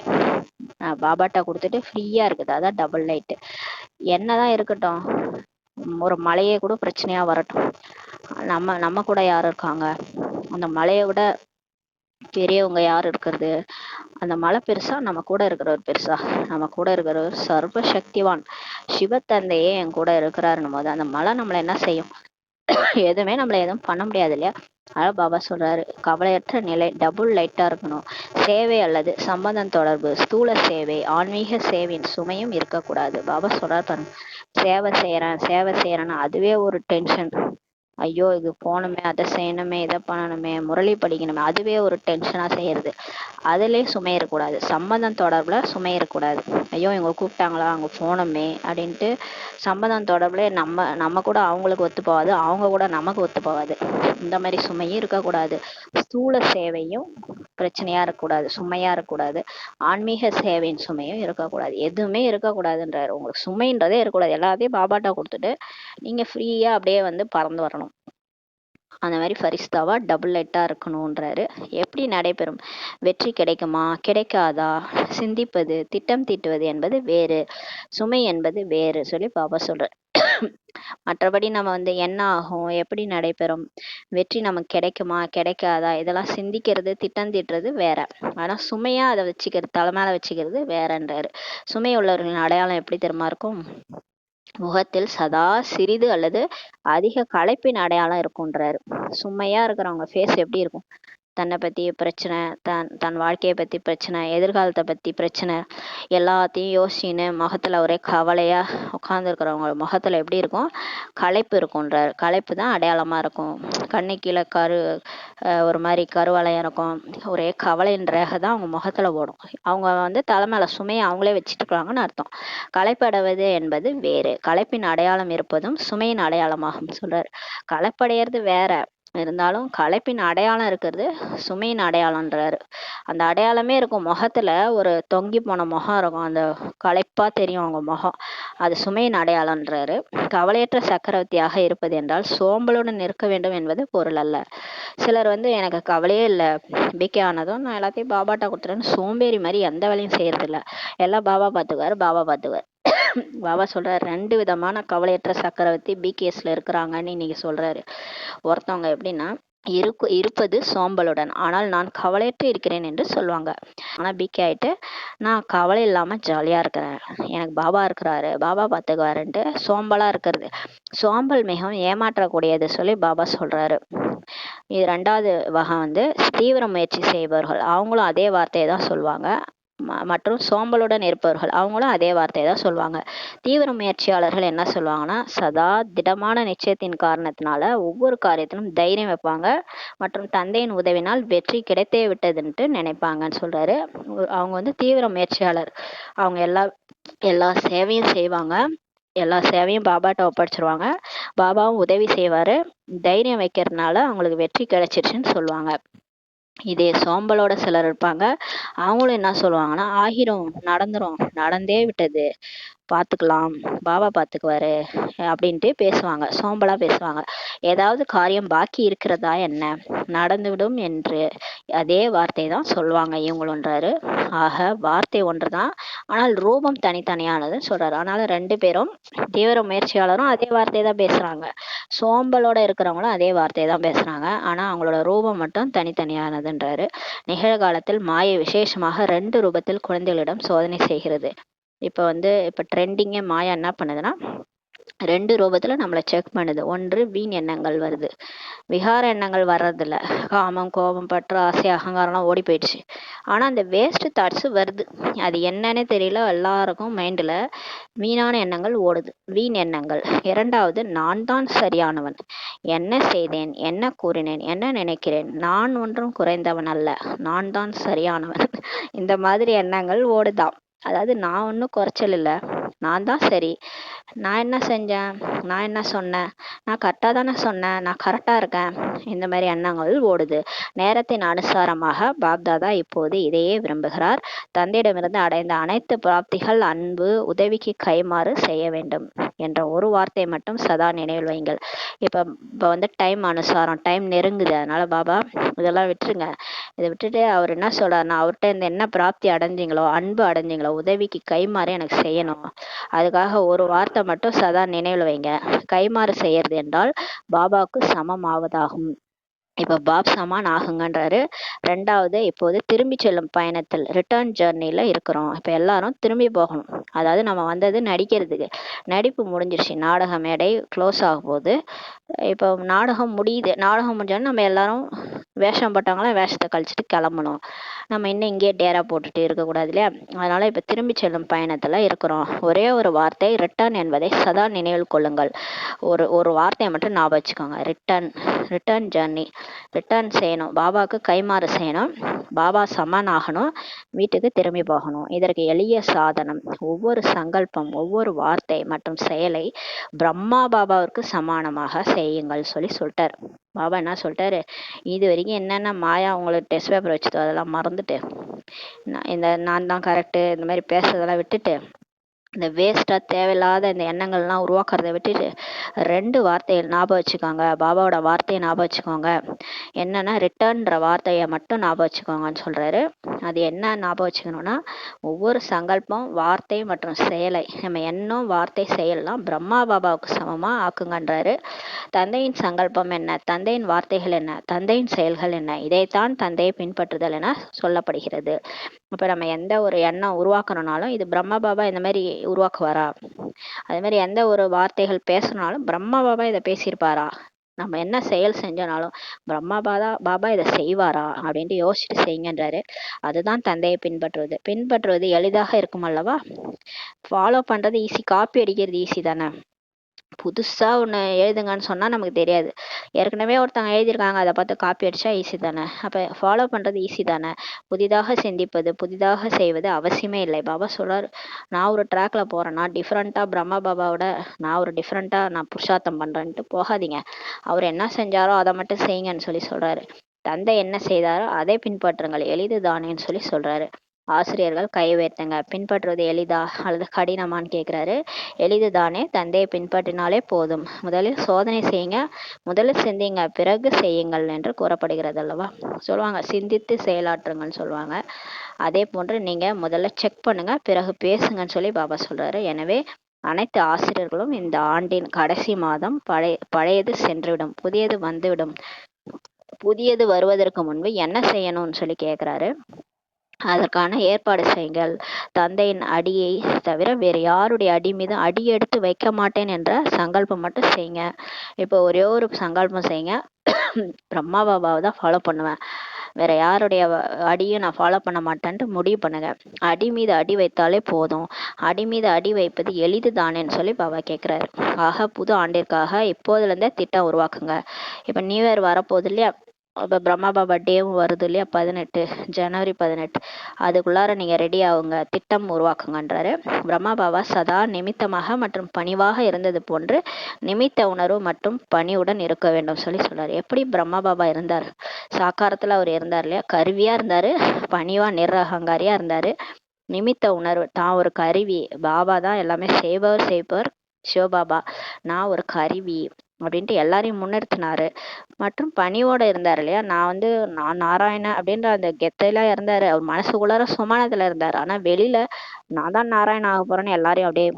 பாபாட்டா கொடுத்துட்டு ஃப்ரீயா இருக்குது, அதான் டபுள் லைட். என்னதான் இருக்கட்டும், ஒரு மலையே கூட பிரச்சனையா வரட்டும், நம்ம கூட யாரு இருக்காங்க, அந்த மலையை விட பெரியவங்க யார் இருக்கிறது? அந்த மலை பெருசா, நம்ம கூட இருக்கிறவர் பெருசா? நம்ம கூட இருக்கிறவர் சர்வ சக்திவான் சிவத்தந்தையே என் கூட இருக்கிறாருன்னும் போது அந்த மலை நம்மளை என்ன செய்யும்? எதுவுமே நம்மள எதுவும் பண்ண முடியாது இல்லையா? அதான் பாபா சொல்றாரு, கவலையற்ற நிலை, டபுள் லைட்டா இருக்கணும். சேவை அல்லது சம்பந்தம் தொடர்பு, ஸ்தூல சேவை, ஆன்மீக சேவையின் சுமையும் இருக்கக்கூடாது. பாபா சொல்றாரு பாருங்க, சேவை செய்யறேன்னு அதுவே ஒரு டென்ஷன். ஐயோ இது போகணுமே, அதை செய்யணுமே, இதை பண்ணணுமே, முரளி படிக்கணுமே, அதுவே ஒரு டென்ஷனா செய்யறது. அதுலயே சுமை இருக்கக்கூடாது. சம்பந்தம் தொடர்புல சுமை இருக்கக்கூடாது. ஐயோ இவங்க கூப்பிட்டாங்களா, அங்க போனோமே அப்படின்ட்டு சம்பந்தம் தொடர்புல நம்ம கூட அவங்களுக்கு ஒத்து போகாது, அவங்க கூட நமக்கு ஒத்து போகாது. இந்த மாதிரி சுமையும் இருக்கக்கூடாது. ஸ்தூல சேவையும் பிரச்சனையா இருக்கக்கூடாது, சுமையா இருக்கக்கூடாது. ஆன்மீக சேவையின் சுமையும் இருக்கக்கூடாது. எதுவுமே இருக்கக்கூடாதுன்றாரு. உங்களுக்கு சுமைன்றதே இருக்கக்கூடாது. எல்லாத்தையும் பாபாட்டா கொடுத்துட்டு நீங்க ஃப்ரீயா அப்படியே வந்து பறந்து வரணும். அந்த மாதிரி ஃபரிஸ்தாவா டபுள் லைட்டா இருக்கணும்ன்றாரு. எப்படி நடைபெறும்? வெற்றி கிடைக்குமா கிடைக்காதா? சிந்திப்பது, திட்டம் தீட்டுவது என்பது வேறு, சுமை என்பது வேறு சொல்லி பாபா சொல்றார். மற்றபடி நம்ம வந்து என்ன ஆகும், எப்படி நடைபெறும், வெற்றி நமக்கு கிடைக்குமா கிடைக்காதா, இதெல்லாம் சிந்திக்கிறது திட்டம் தீட்டுறது வேற. ஆனா சுமையா அதை வச்சுக்கிறது, தலைமையில வச்சுக்கிறது வேறன்றாரு. சுமை உள்ளவர்களின் அடையாளம் எப்படி தெரியுமா இருக்கும்? முகத்தில் சதா சிறிது அல்லது அதிக களைப்பின் அடையாளம் இருக்குன்றாரு. சுமையா இருக்கிறவங்க ஃபேஸ் எப்படி இருக்கும்? தன்னை பத்தி பிரச்சனை, தன் வாழ்க்கையை பத்தி பிரச்சனை, எதிர்காலத்தை பத்தி பிரச்சனை, எல்லாத்தையும் யோசிச்சுன்னு முகத்துல ஒரே கவலையா உட்கார்ந்துருக்கிறவங்க முகத்துல எப்படி இருக்கும்? களைப்பு இருக்கும்ன்றார். களைப்பு தான் அடையாளமா இருக்கும். கண்ணு கீழே ஒரு மாதிரி கருவளையம் இருக்கும். ஒரே கவலைன்ற தான் அவங்க முகத்துல ஓடும். அவங்க வந்து தலைமையில சுமையை அவங்களே வச்சுட்டு இருக்காங்கன்னு அர்த்தம். களைப்படைவது என்பது வேறு, களைப்பின் அடையாளம் இருப்பதும் சுமையின் அடையாளமாகும் சொல்றாரு. களைப்படைகிறது வேற, இருந்தாலும் களைப்பின் அடையாளம் இருக்கிறது சுமையின் அடையாளம்ன்றாரு. அந்த அடையாளமே இருக்கும். முகத்துல ஒரு தொங்கி போன முகம் இருக்கும், அந்த களைப்பா தெரியும் அவங்க முகம், அது சுமையின் அடையாளம்ன்றாரு. கவலையற்ற சக்கரவர்த்தியாக இருப்பது என்றால் சோம்பலுடன் இருக்க வேண்டும் என்பது பொருள் அல்ல. சிலர் வந்து எனக்கு கவலையே இல்லை, பிகே ஆனதும் நான் எல்லாத்தையும் பாபாட்டா கொடுத்துறேன்னு சோம்பேறி மாதிரி எந்த வேலையும் செய்யறது இல்லை, எல்லாம் பாபா பார்த்துக்குவாரு பாபா பார்த்துக்குவார். பாபா சொல்றாரு, 2 விதமான கவலையற்ற சக்கரவர்த்தி பிகேஸ்ல இருக்கிறாங்கன்னு இன்னைக்கு சொல்றாரு. ஒருத்தவங்க எப்படின்னா இருப்பது சோம்பலுடன், ஆனால் நான் கவலையற்று இருக்கிறேன் என்று சொல்லுவாங்க. ஆனா பிகே ஆயிட்டு நான் கவலை இல்லாம ஜாலியா இருக்கிறேன், எனக்கு பாபா இருக்கிறாரு, பாபா பார்த்துக்குவாருன்ட்டு சோம்பலா இருக்கிறது. சோம்பல் மிகவும் ஏமாற்றக்கூடியது சொல்லி பாபா சொல்றாரு. இது 2வது வகை வந்து தீவிர முயற்சி செய்பவர்கள், அவங்களும் அதே வார்த்தையை தான் சொல்லுவாங்க. மற்றும் சோம்பலுடன் இருப்பவர்கள் அவங்களும் அதே வார்த்தையை தான் சொல்லுவாங்க. தீவிர முயற்சியாளர்கள் என்ன சொல்லுவாங்கன்னா, சதா திடமான நிச்சயத்தின் காரணத்தினால ஒவ்வொரு காரியத்திலும் தைரியம் வைப்பாங்க மற்றும் தந்தையின் உதவினால் வெற்றி கிடைத்தே விட்டதுன்ட்டு நினைப்பாங்கன்னு சொல்றாரு. அவங்க வந்து தீவிர முயற்சியாளர். அவங்க எல்லா சேவையும் செய்வாங்க, எல்லா சேவையும் பாபாட்ட ஒப்படைச்சிருவாங்க, பாபாவும் உதவி செய்வாரு, தைரியம் வைக்கிறதுனால அவங்களுக்கு வெற்றி கிடைச்சிருச்சுன்னு சொல்லுவாங்க. இதே சோம்பலோட சிலர் இருப்பாங்க. அவங்களும் என்ன சொல்லுவாங்கன்னா, ஆகிரும், நடந்துரும், நடந்தே விட்டது, பார்த்துக்கலாம், பாபா பார்த்துக்குவாரு அப்படின்ட்டு பேசுவாங்க, சோம்பலா பேசுவாங்க. ஏதாவது காரியம் பாக்கி இருக்கிறதா என்ன, நடந்துவிடும் என்று அதே வார்த்தை தான் சொல்லுவாங்க இவங்களுன்றாரு. ஆக வார்த்தை ஒன்றுதான், ஆனால் ரூபம் தனித்தனியானதுன்னு சொல்றாரு. அதனால 2 பேரும், தீவிர முயற்சியாளரும் அதே வார்த்தை தான் பேசுறாங்க, சோம்பலோட இருக்கிறவங்களும் அதே வார்த்தை தான் பேசுறாங்க, ஆனா அவங்களோட ரூபம் மட்டும் தனித்தனியானதுன்றாரு. நிகழ்காலத்தில் மாயை விசேஷமாக 2 ரூபத்தில் குழந்தைகளிடம் சோதனை செய்கிறது. இப்போ ட்ரெண்டிங்கே மாயா என்ன பண்ணுதுன்னா, 2 ரூபத்துல நம்மளை செக் பண்ணுது. ஒன்று வீண் எண்ணங்கள் வருது, விகார எண்ணங்கள் வர்றதில்ல. காமம், கோபம், பற்று, ஆசை, அகங்காரம்லாம் ஓடி போயிடுச்சு. ஆனா அந்த வேஸ்ட் தாட்ஸ் வருது, அது என்னன்னு தெரியல. எல்லாருக்கும் மைண்ட்ல வீணான எண்ணங்கள் ஓடுது, வீண் எண்ணங்கள். 2வது, நான் தான் சரியானவன், என்ன செய்தேன், என்ன கூறினேன், என்ன நினைக்கிறேன், நான் ஒன்றும் குறைந்தவன் அல்ல, நான் தான் சரியானவன். இந்த மாதிரி எண்ணங்கள் ஓடுதான். அதாவது நான் ஒன்றும் குறைச்சல் இல்லை, நான் தான் சரி, நான் என்ன செஞ்சேன், நான் என்ன சொன்னேன், நான் கரெக்டாக தானே சொன்னேன், நான் கரெக்டாக இருக்கேன், இந்த மாதிரி எண்ணங்கள் ஓடுது. நேரத்தின் அனுசாரமாக பாப்தாதா இப்போது இதையே விரும்புகிறார். தந்தையிடமிருந்து அடைந்த அனைத்து பிராப்திகள் அன்பு, உதவிக்கு கைமாறு செய்ய வேண்டும் என்ற ஒரு வார்த்தை மட்டும் சதா நினைவில் வைங்கள். இப்போ வந்து டைம் அனுசாரம், டைம் நெருங்குது, அதனால பாபா இதெல்லாம் விட்டுருங்க. இதை விட்டுட்டு அவர் என்ன சொல்றாருன்னா, அவர்கிட்ட இந்த என்ன பிராப்தி அடைஞ்சிங்களோ, அன்பு அடைஞ்சிங்களோ, உதவிக்கு கைமாறு எனக்கு செய்யணும், அதுக்காக ஒரு வார்த்தை மட்டும் சதா நினைவில் வைங்க. கைமாறு செய்யறது என்றால் பாபாவுக்கு சமம் ஆவதாகும். இப்ப பாப் சமான் ஆகுங்கன்றாரு. ரெண்டாவது இப்போது திரும்பி செல்லும் பயணத்தில் ரிட்டர்ன் ஜேர்னியில் இருக்கிறோம். இப்போ எல்லாரும் திரும்பி போகணும். அதாவது நம்ம வந்தது நடிக்கிறதுக்கு, நடிப்பு முடிஞ்சிருச்சு, நாடக மேடை க்ளோஸ் ஆக போகுது. இப்போ நாடகம் முடியுது, நாடகம் முடிஞ்சோன்னு நம்ம எல்லாரும் வேஷம் போட்டவங்களாம் வேஷத்தை கழிச்சிட்டு கிளம்பணும். நம்ம இன்னும் இங்கேயே டேரா போட்டுட்டு இருக்கக்கூடாது இல்லையா? அதனால இப்போ திரும்பி செல்லும் பயணத்தில் இருக்கிறோம். ஒரே ஒரு வார்த்தை ரிட்டர்ன் என்பதை சதா நினைவில் கொள்ளுங்கள். ஒரு வார்த்தையை மட்டும் ஞாபகம் வச்சுக்கோங்க. Return journey. ரிட்டர்ன் செய்யணும், பாபாவுக்கு கைமாறு செய்யணும், பாபா சமன் ஆகணும், வீட்டுக்கு திரும்பி போகணும். இதற்கு எளிய சாதனம் ஒவ்வொரு சங்கல்பம், ஒவ்வொரு வார்த்தை மற்றும் செயலை பிரம்மா பாபாவிற்கு சமானமாக செய்யுங்கள் சொல்லிட்டார். பாபா என்ன சொல்லிட்டாரு, இது வரைக்கும் என்னென்ன மாயா உங்களுக்கு டெஸ்ட் பேப்பர் வச்சுதோ அதெல்லாம் மறந்துட்டு, இந்த நான் தான் கரெக்டு இந்த மாதிரி பேசுறதெல்லாம் விட்டுட்டு, இந்த வேஸ்ட்டாக தேவையில்லாத இந்த எண்ணங்கள்லாம் உருவாக்குறத விட்டுட்டு 2 வார்த்தைகள் ஞாபகம் வச்சுக்கோங்க. பாபாவோட வார்த்தையை ஞாபகம் வச்சுக்கோங்க. என்னன்னா ரிட்டர்ன்ற வார்த்தையை மட்டும் ஞாபகம் வச்சுக்கோங்கன்னு சொல்றாரு. அது என்ன ஞாபகம் வச்சுக்கணும்னா, ஒவ்வொரு சங்கல்பம், வார்த்தை மற்றும் செயலை நம்ம எண்ணம், வார்த்தை, செயல்லாம் பிரம்மா பாபாவுக்கு சமமா ஆக்குங்கன்றாரு. தந்தையின் சங்கல்பம் என்ன, தந்தையின் வார்த்தைகள் என்ன, தந்தையின் செயல்கள் என்ன, இதைத்தான் தந்தையை பின்பற்றுதல் என சொல்லப்படுகிறது. இப்போ நம்ம எந்த ஒரு எண்ணம் உருவாக்கணும்னாலும் இது பிரம்மா பாபா இந்த மாதிரி உருவாக்குவாரா, அதே மாதிரி எந்த ஒரு வார்த்தைகள் பேசணும்னாலும் பிரம்மா பாபா இதை பேசியிருப்பாரா, நம்ம என்ன செயல் செஞ்சோனாலும் பிரம்மா பாபா இதை செய்வாரா அப்படின்ட்டு யோசிச்சுட்டு செய்யுங்கன்றாரு. அதுதான் தந்தையை பின்பற்றுவது எளிதாக இருக்கும் அல்லவா? ஃபாலோ பண்றது ஈஸி, காப்பி அடிக்கிறது ஈஸி தானே. புதுசா ஒன்று எழுதுங்கன்னு சொன்னா நமக்கு தெரியாது, ஏற்கனவே ஒருத்தவங்க எழுதியிருக்காங்க, அதை பார்த்து காப்பி அடிச்சா ஈஸி தானே. அப்ப ஃபாலோ பண்றது ஈஸி தானே. புதிதாக சிந்திப்பது, புதிதாக செய்வது அவசியமே இல்லை. பாபா சொல்றாரு, நான் ஒரு ட்ராக்ல போறேன்னா டிஃப்ரெண்டா பிரம்மா பாபாவோட நான் டிஃப்ரெண்டா புருஷார்த்தம் பண்றேன்ட்டு போகாதீங்க. அவர் என்ன செஞ்சாரோ அதை மட்டும் செய்யுங்கன்னு சொல்றாரு. தந்தை என்ன செய்தாரோ அதை பின்பற்றுங்கள், எளிது தானேன்னு சொல்றாரு. ஆசிரியர்கள் கை உயர்த்துங்க. பின்பற்றுவது எளிதா அல்லது கடினமான்னு கேட்குறாரு. எளிது தானே, தந்தையை பின்பற்றினாலே போதும். முதலில் சோதனை செய்யுங்க, முதலில் சிந்திங்க, பிறகு செய்யுங்கள் என்று கூறப்படுகிறது அல்லவா? சொல்லுவாங்க சிந்தித்து செயலாற்றுங்கன்னு சொல்லுவாங்க. அதே போன்று நீங்க முதல்ல செக் பண்ணுங்க, பிறகு பேசுங்கன்னு பாபா சொல்றாரு. எனவே அனைத்து ஆசிரியர்களும் இந்த ஆண்டின் கடைசி மாதம் பழையது சென்றுவிடும், புதியது வந்துவிடும். புதியது வருவதற்கு முன்பு என்ன செய்யணும்னு கேட்குறாரு. அதற்கான ஏற்பாடு செய்யுங்கள். தந்தையின் அடியை தவிர வேறு யாருடைய அடி மீது அடி எடுத்து வைக்க மாட்டேன் என்ற சங்கல்பம் மட்டும் செய்யுங்க. இப்போ ஒரே ஒரு சங்கல்பம் செய்யுங்க, பிரம்மா பாபாவை தான் ஃபாலோ பண்ணுவேன், வேற யாருடைய அடியும் நான் ஃபாலோ பண்ண மாட்டேன்ட்டு முடிவு பண்ணுங்க. அடி மீது அடி வைத்தாலே போதும். அடி மீது அடி வைப்பது எளிது தானேன்னு பாபா கேட்குறாரு. ஆக புது ஆண்டிற்காக இப்போதுலேருந்தே திட்டம் உருவாக்குங்க. இப்போ நியூ இயர் வரப்போகுது இல்லையா? இப்போ பிரம்மா பாபா டேவும் வருது இல்லையா? ஜனவரி 18. அதுக்குள்ளார நீங்க ரெடி ஆகுங்க, திட்டம் உருவாக்குங்கன்றாரு. பிரம்மா பாபா சதா நிமித்தமாக மற்றும் பணிவாக இருந்தது போன்று நிமித்த உணர்வு மற்றும் பணிவுடன் இருக்க வேண்டும் சொல்றாரு. எப்படி பிரம்மா பாபா இருந்தார்? சாக்காரத்துல அவர் இருந்தார் இல்லையா? கருவியா இருந்தாரு, பணிவா நிரகங்காரியா இருந்தாரு. நிமித்த உணர்வு, தான் ஒரு கருவி, பாபா தான் எல்லாமே செய்பவர் சிவபாபா, நான் ஒரு கருவி அப்படின்ட்டு எல்லாரையும் முன்னிறுத்தினாரு. மற்றும் பணிவோட இருந்தார் இல்லையா? நான் நாராயண அப்படின்ற அந்த கெத்தையில இருந்தாரு. அவர் மனசுக்குள்ளார சுமானத்துல இருந்தாரு. ஆனா வெளியில நான் தான் நாராயண ஆக போறேன்னு எல்லாரையும் அப்படியே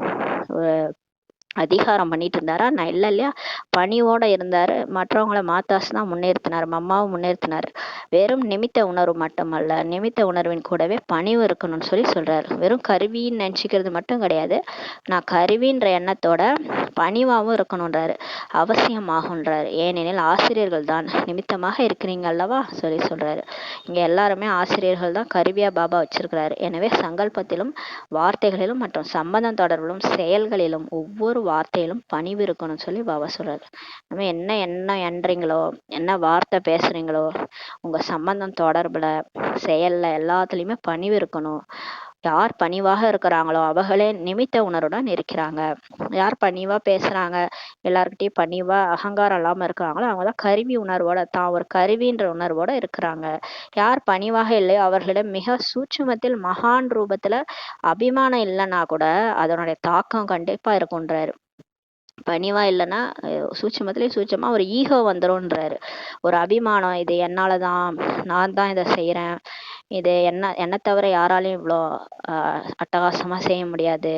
அதிகாரம் பண்ணிட்டு இருந்தாரா? நான் இல்லையா? பணிவோட இருந்தாரு. மற்றவங்கள மாத்தாஸ் தான் முன்னிறுத்தினார், மம்மாவும் முன்னிறுத்தினார். வெறும் நிமித்த உணர்வு மட்டுமல்ல, நிமித்த உணர்வின் கூடவே பணிவு இருக்கணும்னு சொல்றாரு. வெறும் கருவின்னு நினைச்சுக்கிறது மட்டும் கிடையாது, நான் கருவின்ற எண்ணத்தோட பணிவாகவும் இருக்கணும்ன்றாரு, அவசியமாகுன்றாரு. ஏனெனில் ஆசிரியர்கள் தான் நிமித்தமாக இருக்கிறீங்க அல்லவா சொல்றாரு. இங்க எல்லாருமே ஆசிரியர்கள் தான் கருவியா பாபா வச்சிருக்கிறாரு. எனவே சங்கல்பத்திலும் வார்த்தைகளிலும் மற்றும் சம்பந்தம் தொடர்பிலும் செயல்களிலும் ஒவ்வொரு வார்த்தையிலும் பணிவு இருக்கணும்னு பாபா சொல்றாரு. நம்ம என்ன எண்றீங்களோ, என்ன வார்த்தை பேசுறீங்களோ, உங்க சம்பந்தம் தொடர்புல செயல்ல எல்லாத்துலயுமே பணிவு இருக்கணும். யார் பணிவாக இருக்கிறாங்களோ அவர்களே நிமித்த உணர்வுடன் இருக்கிறாங்க. யார் பணிவா பேசுறாங்க, எல்லார்கிட்டயும் பணிவா அகங்காரம் இல்லாம இருக்கிறாங்களோ அவங்கதான் கருவி உணர்வோட, தான் ஒரு கருவின்ற உணர்வோட இருக்கிறாங்க. யார் பணிவாக இல்லையோ அவர்களிடம் மிக சூட்சுமத்தில் மகான் ரூபத்துல அபிமானம் இல்லைன்னா கூட அதனுடைய தாக்கம் கண்டிப்பா இருக்குன்றாரு. பணிவா இல்லைன்னா சூட்சமா ஒரு ஈகோ வந்துரும்ன்றாரு. ஒரு அபிமானம், இது என்னாலதான், நான் தான் இதை செய்யறேன், இது என்ன தவிர யாராலையும் இவ்வளோ அட்டகாசமா செய்ய முடியாது,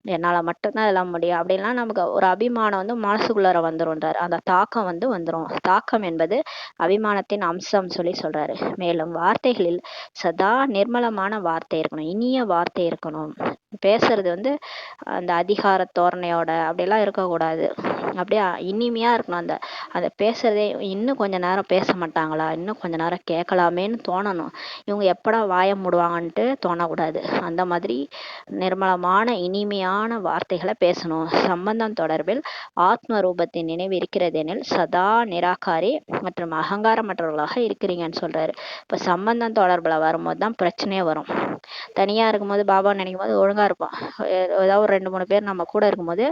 என்னால மட்டும்தான் இதெல்லாம் முடியும் அப்படின்லாம் நமக்கு ஒரு அபிமானம் வந்து மனசுக்குள்ளார வந்துரும்ன்றாரு. அந்த தாக்கம் வந்து வந்துரும். தாக்கம் என்பது அபிமானத்தின் அம்சம் சொல்லி சொல்றாரு. மேலும் வார்த்தைகளில் சதா நிர்மலமான வார்த்தை இருக்கணும், இனிய வார்த்தை இருக்கணும். பேசுறது வந்து அந்த அதிகார தோரணையோட அப்படியெல்லாம் இருக்கக்கூடாது. அப்படியே இனிமையா இருக்கணும். அந்த அந்த பேசுறதே இன்னும் கொஞ்ச நேரம் பேச மாட்டாங்களா, இன்னும் கொஞ்ச நேரம் கேட்கலாமேன்னு தோணணும். இவங்க எப்படா வாய மூடுவாங்கன்ட்டு தோணக்கூடாது. அந்த மாதிரி நிர்மலமான இனிமையான வார்த்தைகளை பேசணும். சம்பந்தம் தொடர்பில் ஆத்ம ரூபத்தின் நினைவு இருக்கிறது எனில் சதா நிராகாரி மற்றும் அகங்காரமற்றவர்களாக இருக்கிறீங்கன்னு சொல்றாரு. இப்ப சம்பந்தம் தொடர்புல வரும்போது தான் பிரச்சனையே வரும். தனியா இருக்கும்போது பாபா நினைக்கும் போது ஒழுங்கா இருப்போம். ஏதாவது ஒரு 2-3 பேர் நம்ம கூட இருக்கும்போது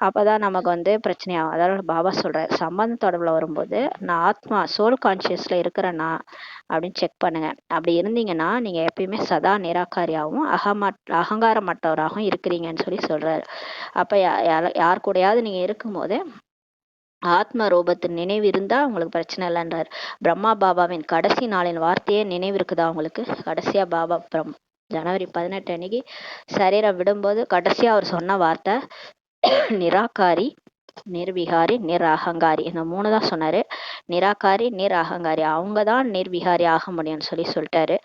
அப்பதான் நமக்கு வந்து பிரச்சனையாகும். அதாவது பாபா சொல்றாரு, சம்பந்த தொடர்புல வரும்போது நான் ஆத்மா சோல் கான்சியஸ்ல இருக்கிறேன்னா அப்படின்னு செக் பண்ணுங்க. அப்படி இருந்தீங்கன்னா நீங்க எப்பயுமே சதா நிராகாரியாகவும் அகங்காரமற்றவராகவும் இருக்கிறீங்கன்னு சொல்லி சொல்றாரு. அப்ப யார் கூடயாவது நீங்க இருக்கும்போது ஆத்ம ரூபத்தின் நினைவு இருந்தா உங்களுக்கு பிரச்சனை இல்லைன்றார். பிரம்மா பாபாவின் கடைசி நாளின் வார்த்தையே நினைவு இருக்குதா உங்களுக்கு? கடைசியா பாபா ஜனவரி 18 அன்னைக்கு சரீரம் விடும்போது கடைசியா அவர் சொன்ன வார்த்தை நிராகாரி, நிர்விகாரி, அகங்காரி, இந்த 3 தான் சொன்னாரு. நிராகாரி, அகங்காரி அவங்க தான் நிர்விகாரி ஆக முடியும்னு சொல்லிட்டாரு.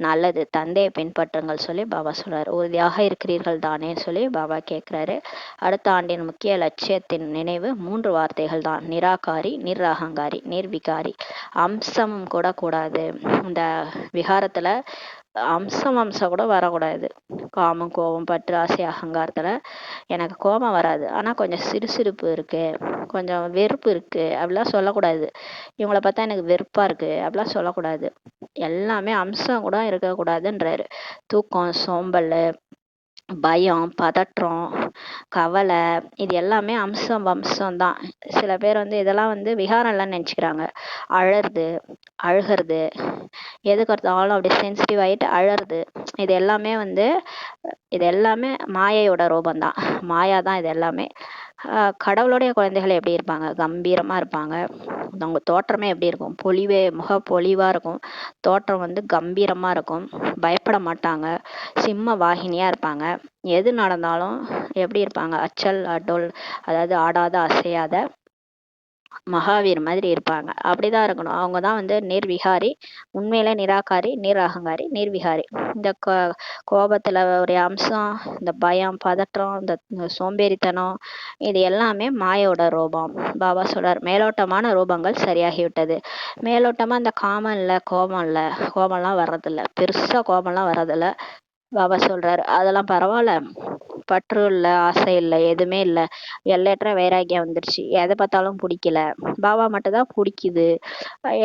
நல்லது, தந்தையை பின்பற்றுங்கள் சொல்லி பாபா சொல்றாரு. உறுதியாக இருக்கிறீர்கள் தானே சொல்லி பாபா கேட்கிறாரு. அடுத்த ஆண்டின் முக்கிய லட்சியத்தின் நினைவு 3 வார்த்தைகள் தான், நிராகாரி, அகங்காரி, நிர்விகாரி. அம்சமும் கூட கூடாது. இந்த விகாரத்துல அம்சம் கூட வரக்கூடாது. காமம், கோபம், பற்று, ஆசை, அகங்காரத்துல எனக்கு கோபம் வராது, ஆனா கொஞ்சம் சிறுசிறுப்பு இருக்கு, கொஞ்சம் வெறுப்பு இருக்கு அப்படிலாம் சொல்லக்கூடாது. இவங்கள பார்த்தா எனக்கு வெறுப்பா இருக்கு அப்படிலாம் சொல்லக்கூடாது. எல்லாமே அம்சம் கூட இருக்கக்கூடாதுன்றாரு. தூக்கம், சோம்பல், பயம், பதற்றம், கவலை, இது எல்லாமே அம்சம் தான். சில பேர் வந்து இதெல்லாம் வந்து விகாரம் இல்லைன்னு நினைச்சுக்கிறாங்க. அழுகிறது, எதுக்கு எடுத்தாலும் அப்படி சென்சிட்டிவ் ஆகிட்டு அழறது, இது எல்லாமே மாயையோட ரூபந்தான். மாயா தான் இது எல்லாமே. கடவுளுடைய குழந்தைகள் எப்படி இருப்பாங்க? கம்பீரமா இருப்பாங்க. அவங்க தோற்றமே எப்படி இருக்கும்? முக பொலிவா இருக்கும். தோற்றம் வந்து கம்பீரமா இருக்கும். பயப்பட மாட்டாங்க. சிம்ம வாகினியா இருப்பாங்க. எது நடந்தாலும் எப்படி இருப்பாங்க? அச்சல் அடோல், அதாவது ஆடாத அசையாத மகாவீர் மாதிரி இருப்பாங்க. அப்படிதான் இருக்கணும். அவங்க தான் வந்து நிர்விகாரி, உண்மையிலே நிராகாரி, அகங்காரி, நிர்விகாரி. இந்த கோபத்துல ஒரு அம்சம், இந்த பயம், பதற்றம், இந்த சோம்பேறித்தனம், இது எல்லாமே மாயோட ரூபம். பாபா சொல்றார், மேலோட்டமான ரூபங்கள் சரியாகிவிட்டது. மேலோட்டமா இந்த காமம் இல்லை, கோபம் இல்லை, கோபம்லாம் வர்றதில்ல, பெருசா கோபம்லாம் வர்றதில்ல. பாபா சொல்றாரு அதெல்லாம் பரவாயில்ல, பற்று இல்லை, ஆசை இல்லை, எதுவுமே இல்லை, எல்லையற்ற வைராக்கியம் வந்துருச்சு, எதை பார்த்தாலும் பிடிக்கல, பாபா மட்டும் தான் பிடிக்குது,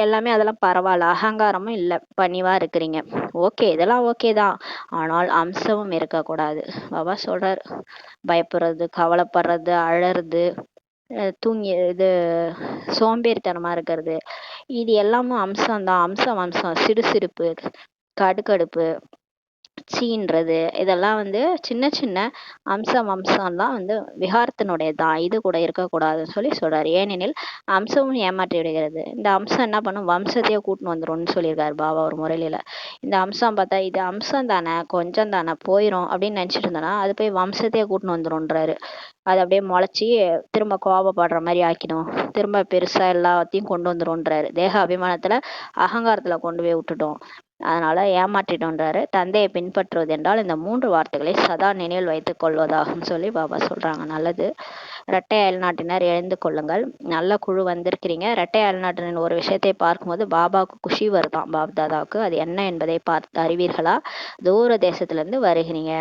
எல்லாமே அதெல்லாம் பரவாயில்ல, அகங்காரமும் இல்லை, பணிவா இருக்கிறீங்க, ஓகே, இதெல்லாம் ஓகே தான், ஆனால் அம்சமும் இருக்கக்கூடாது. பாபா சொல்றாரு, பயப்படுறது, கவலைப்படுறது, அழறது, இது சோம்பேறித்தனமா இருக்கிறது, இது எல்லாமும் அம்சம்தான். அம்சம் சிடுசிடுப்பு, கடுக்கடுப்பு, சீன்றது, இதெல்லாம் வந்து சின்ன சின்ன அம்சம்லாம் வந்து விகாரத்தினுடைய தான். இது கூட இருக்கக்கூடாதுன்னு சொல்லி சொல்றாரு. ஏனெனில் அம்சமும் ஏமாற்றி விடுகிறது. இந்த அம்சம் என்ன பண்ணும்? வம்சத்தையே கூட்டின்னு வந்துரும்னு சொல்லியிருக்காரு பாபா ஒரு முறையில. இந்த அம்சம் பார்த்தா இது அம்சம் தானே, கொஞ்சம் தானே, போயிடும் அப்படின்னு நினைச்சிட்டு இருந்தோன்னா அது போய் வம்சத்தையே கூட்டின்னு வந்துரும்ன்றாரு. அது அப்படியே முளைச்சி திரும்ப கோபப்படுற மாதிரி ஆக்கிடும், திரும்ப பெருசா எல்லாத்தையும் கொண்டு வந்துரும்ன்றாரு. தேக அபிமானத்துல அகங்காரத்துல கொண்டு போய் விட்டுட்டோம், அதனால ஏமாற்றிட்டோன்றாரு. தந்தையை பின்பற்றுவது என்றால் இந்த 3 வார்த்தைகளை சதா நினைவில் வைத்துக் கொள்வதாகும் சொல்லி பாபா சொல்றாங்க. நல்லது. இரட்டை அயல்நாட்டினர் எழுந்து கொள்ளுங்கள். நல்ல குழு வந்திருக்கிறீங்க. இரட்டை அயல்நாட்டினர் ஒரு விஷயத்தை பார்க்கும்போது பாபாவுக்கு குஷி வருதான், பாப்தாதாவுக்கு. அது என்ன என்பதை பார்த்து அறிவீர்களா? தூர தேசத்துல இருந்து வருகிறீங்க,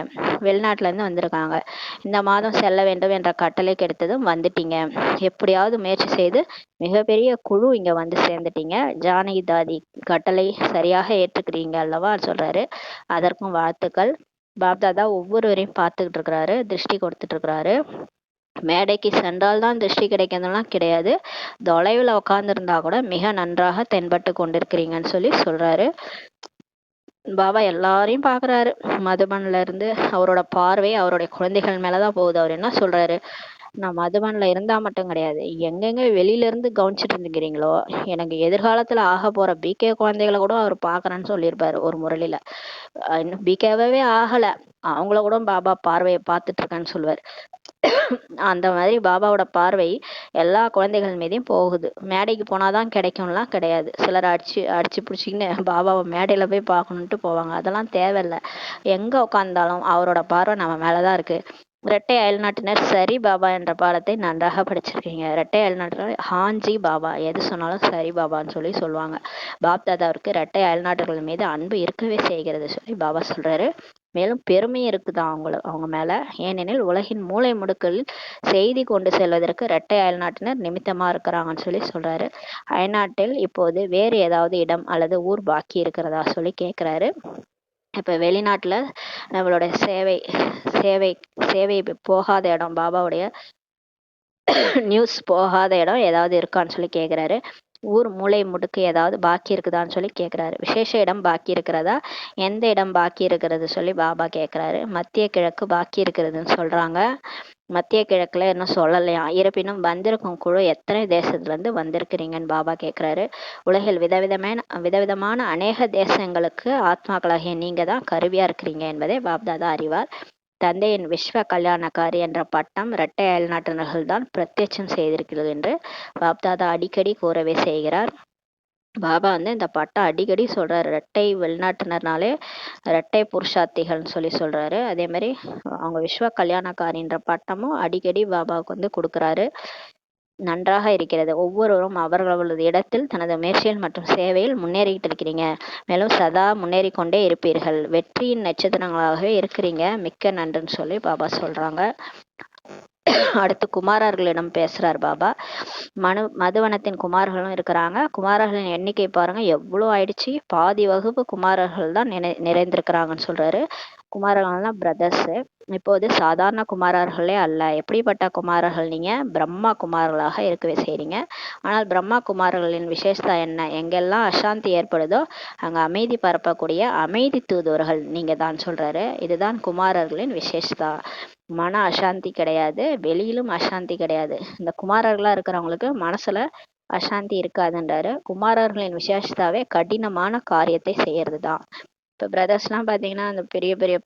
வெளிநாட்டுல இருந்து வந்திருக்காங்க. இந்த மாதம் செல்ல வேண்டும் என்ற கட்டளை கிடைத்ததும் வந்துட்டீங்க. எப்படியாவது முயற்சி செய்து மிகப்பெரிய குழு இங்க வந்து சேர்ந்துட்டீங்க. ஜானகி தாதி கட்டளை சரியாக ஏற்றுக்கிறீங்க அல்லவா சொல்றாரு. அதற்கும் வாழ்த்துக்கள். பாப்தாதா ஒவ்வொருவரையும் பார்த்துக்கிட்டு இருக்கிறாரு, திருஷ்டி கொடுத்துட்டு இருக்கிறாரு. மேடைக்கு சென்றால் தான் திருஷ்டி கிடைக்கிறதுலாம் கிடையாது, தொலைவில் உட்கார்ந்துருந்தா கூட மிக நன்றாக தென்பட்டு கொண்டிருக்கிறீங்கன்னு சொல்லி சொல்றாரு. பாபா எல்லாரையும் பாக்குறாரு. மதுபன்ல இருந்து அவரோட பார்வை அவருடைய குழந்தைகள் மேலதான் போகுது. அவர் என்ன சொல்றாரு? நான் மதுபானில் இருந்தால் மட்டும் கிடையாது, எங்கெங்க வெளியிலேருந்து கவனிச்சிட்டு இருந்துக்கிறீங்களோ, எனக்கு எதிர்காலத்தில் ஆக போகிற பிகே குழந்தைகளை கூட அவர் பார்க்குறேன்னு சொல்லியிருப்பார் ஒரு முரளியில். இன்னும் பிகேவே ஆகலை, அவங்கள கூட பாபா பார்வையை பார்த்துட்டு இருக்கேன்னு சொல்லுவார். அந்த மாதிரி பாபாவோட பார்வை எல்லா குழந்தைகள் மீதையும் போகுது. மேடைக்கு போனாதான் கிடைக்கும்லாம் கிடையாது. சிலர் அடிச்சு பிடிச்சிக்கின்னு பாபாவை மேடையில போய் பார்க்கணுன்ட்டு போவாங்க. அதெல்லாம் தேவையில்லை. எங்க உட்காந்தாலும் அவரோட பார்வை நம்ம மேலதான் இருக்கு. இரட்டை அயல்நாட்டினர் சரி பாபா என்ற பாடத்தை நன்றாக படிச்சிருக்கீங்க. இரட்டை அயல்நாட்டினர் ஹாஞ்சி பாபா, எது சொன்னாலும் சரி பாபான்னு சொல்லி சொல்லுவாங்க. பாப் தாதாவிற்கு இரட்டை அயல்நாட்டர்கள் மீது அன்பு இருக்கவே செய்கிறது சொல்லி பாபா சொல்றாரு. மேலும் பெருமை இருக்குதான் அவங்க மேல. ஏனெனில் உலகின் மூலை முடுக்கில் செய்தி கொண்டு செல்வதற்கு இரட்டை அயல்நாட்டினர் நிமித்தமா இருக்கிறாங்கன்னு சொல்லி சொல்றாரு. அயல்நாட்டில் இப்போது வேறு ஏதாவது இடம் அல்லது ஊர் பாக்கி இருக்கிறதா சொல்லி கேட்கிறாரு. இப்ப வெளிநாட்டுல நம்மளோட சேவை சேவை சேவை போகாத இடம், பாபாவுடைய நியூஸ் போகாத இடம் ஏதாவது இருக்கான்னு சொல்லி கேட்குறாரு. ஊர் மூளை முடுக்கு ஏதாவது பாக்கி இருக்குதான்னு சொல்லி கேட்குறாரு. விசேஷ இடம் பாக்கி இருக்கிறதா, எந்த இடம் பாக்கி இருக்கிறது சொல்லி பாபா கேட்குறாரு. மத்திய கிழக்கு பாக்கி இருக்கிறதுன்னு சொல்றாங்க. மத்திய கிழக்குல இன்னும் சொல்லலையா. இருப்பினும் வந்திருக்கும் குழு எத்தனை தேசத்துல இருந்து வந்திருக்கிறீங்கன்னு பாபா கேட்குறாரு. உலகில் விதவிதமான அநேக தேசங்களுக்கு ஆத்மாக்களாகிய நீங்க தான் கருவியா இருக்கிறீங்க என்பதை பாப்தாதா அறிவார். தந்தையின் விஸ்வ கல்யாணக்காரி என்ற பட்டம் இரட்டை அயல்நாட்டினர்கள் தான் பிரத்யட்சம் செய்திருக்கிறது என்று பாப்தாதா அடிக்கடி கூறவே செய்கிறார். பாபா இந்த பட்டம் அடிக்கடி சொல்றாரு. இரட்டை வெளிநாட்டினர்னாலே இரட்டை புருஷார்த்திகள்னு சொல்லி சொல்றாரு. அதே மாதிரி அவங்க விஸ்வ கல்யாணக்காரின்ற பட்டமும் அடிக்கடி பாபாவுக்கு கொடுக்குறாரு. நன்றாக இருக்கிறது. ஒவ்வொருவரும் அவர்களது இடத்தில் தனது முயற்சியில் மற்றும் சேவையில் முன்னேறிக்கிட்டு இருக்கிறீங்க. மேலும் சதா முன்னேறி கொண்டே இருப்பீர்கள். வெற்றியின் நட்சத்திரங்களாகவே இருக்கிறீங்க. மிக்க நன்றின்னு சொல்லி பாபா சொல்றாங்க. அடுத்து குமாரர்களிடம் பேசுறார் பாபா. மதுவனத்தின் குமாரர்களும் இருக்கிறாங்க. குமாரர்களின் எண்ணிக்கை பாருங்க எவ்வளோ ஆயிடுச்சு. பாதி வகுப்பு குமாரர்கள் தான் நிறைந்திருக்கிறாங்கன்னு சொல்றாரு. குமாரர்கள்லாம் பிரதர்ஸ். இப்போது சாதாரண குமாரர்களே அல்ல. எப்படிப்பட்ட குமாரர்கள்? நீங்க பிரம்மா குமாரர்களாக இருக்கவே செய்றீங்க. ஆனால் பிரம்மா குமாரர்களின் விசேஷதா என்ன? எங்கெல்லாம் அசாந்தி ஏற்படுதோ அங்க அமைதி பரப்பக்கூடிய அமைதி தூதுவர்கள் நீங்க தான் சொல்றாரு. இதுதான் குமாரர்களின் விசேஷதா. மன அசாந்தி கிடையாது, வெளியிலும் அசாந்தி கிடையாது. இந்த குமாரர்களா இருக்கிறவங்களுக்கு மனசுல அசாந்தி இருக்காதுன்றாரு. குமாரர்களின் விசேஷதாவே கடினமான காரியத்தை செய்யறது தான். இப்போ பிரதர்ஸ்லாம் பார்த்தீங்கன்னா அந்த பெரிய பெரிய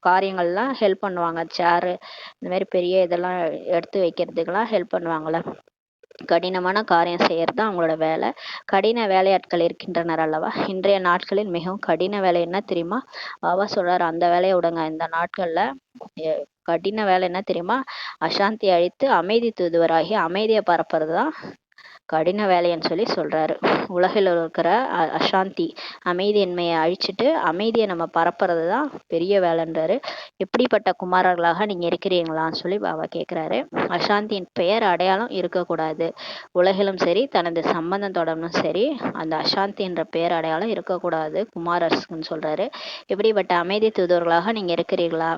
காரியங்கள்லாம் ஹெல்ப் பண்ணுவாங்க. சேரு இந்த மாதிரி பெரிய இதெல்லாம் எடுத்து வைக்கிறதுக்கெல்லாம் ஹெல்ப் பண்ணுவாங்கள்ல. கடினமான காரியம் செய்யறது தான் அவங்களோட வேலை. கடின வேலையாட்கள் இருக்கின்றனர் அல்லவா. இன்றைய நாட்களில் மிகவும் கடின வேலை என்ன தெரியுமா? பாபா சொல்றாரு, அந்த வேலையை விடுங்க. இந்த நாட்கள்ல கடின வேலை என்ன தெரியுமா? அசாந்தி அழித்து அமைதி தூதுவராகி அமைதியை பரப்புறது தான் கடின வேலைன்னு சொல்லி சொல்றாரு. உலகில் இருக்கிற அசாந்தி அமைதியின்மையை அழிச்சிட்டு அமைதியை நம்ம பரப்புறது தான் பெரிய வேலைன்றாரு. எப்படிப்பட்ட குமாரர்களாக நீங்க இருக்கிறீங்களான்னு சொல்லி பாபா கேட்கிறாரு. அசாந்தியின் பெயர் அடையாளம் இருக்கக்கூடாது. உலகிலும் சரி தனது சம்பந்தம் தொடர்ந்தும் சரி அந்த அசாந்தி என்ற பெயர் அடையாளம் இருக்கக்கூடாது குமாரர்ஸ்ன்னு சொல்றாரு. எப்படிப்பட்ட அமைதி தூதுவர்களாக நீங்க இருக்கிறீர்களா?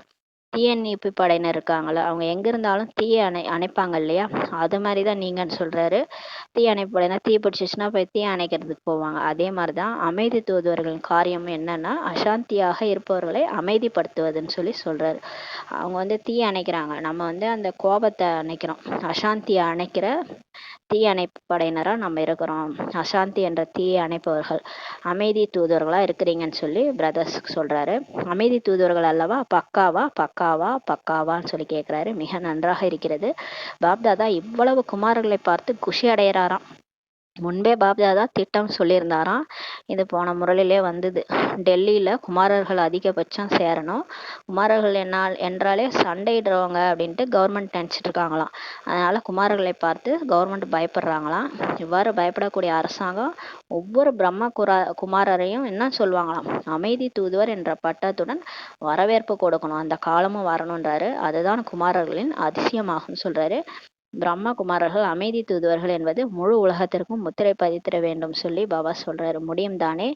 தீயணைப்பு படையினர் இருக்காங்களா, அவங்க எங்க இருந்தாலும் தீயை அணைப்பாங்க இல்லையா, அது மாதிரிதான் நீங்கன்னு சொல்றாரு. தீயணைப்பு படையினர் தீ பிடிச்சிச்சுன்னா போய் தீ அணைக்கிறதுக்கு போவாங்க. அதே மாதிரிதான் அமைதி தூதுவர்களின் காரியம் என்னன்னா அசாந்தியாக இருப்பவர்களை அமைதிப்படுத்துவதுன்னு சொல்லி சொல்றாரு. அவங்க தீ அணைக்கிறாங்க, நம்ம அந்த கோபத்தை அணைக்கிறோம். அசாந்தியை அணைக்கிற தீ அணைப்பு படையினரா நம்ம இருக்கிறோம். அசாந்தி என்ற தீயை அணைப்பவர்கள் அமைதி தூதுவர்களா இருக்கிறீங்கன்னு சொல்லி பிரதர்ஸ் சொல்றாரு. அமைதி தூதுவர்கள் அல்லவா? பக்காவா பக்காவா பக்காவான்னு சொல்லி கேட்கிறாரு. மிக நன்றாக இருக்கிறது. பாப்தாதா இவ்வளவு குமாரர்களை பார்த்து குஷி அடைகிறாராம். முன்பே பாப்தாதா திட்டம் சொல்லியிருந்தாராம். இது போன முறையிலே வந்தது. டெல்லியில குமாரர்கள் அதிகபட்சம் சேரணும். குமாரர்கள் என்றாலே சண்டையிடுறவங்க அப்படின்ட்டு கவர்மெண்ட் நினைச்சிட்டு இருக்காங்களாம். அதனால குமாரர்களை பார்த்து கவர்மெண்ட் பயப்படுறாங்களாம். இவ்வாறு பயப்படக்கூடிய அரசாங்கம் ஒவ்வொரு பிரம்ம குமாரரையும் என்ன சொல்லுவாங்களாம்? அமைதி தூதுவர் என்ற பட்டத்துடன் வரவேற்பு கொடுக்கணும். அந்த காலமும் வரணுன்றாரு. அதுதான் குமாரர்களின் அதிசயமாகும் சொல்றாரு. பிரம்ம குமாரர்கள் அமைதி தூதுவர்கள் என்பது முழு உலகத்திற்கும் முத்திரை பதித்திட வேண்டும் சொல்லி பாபா சொல்றாரு. முடியும் தானே?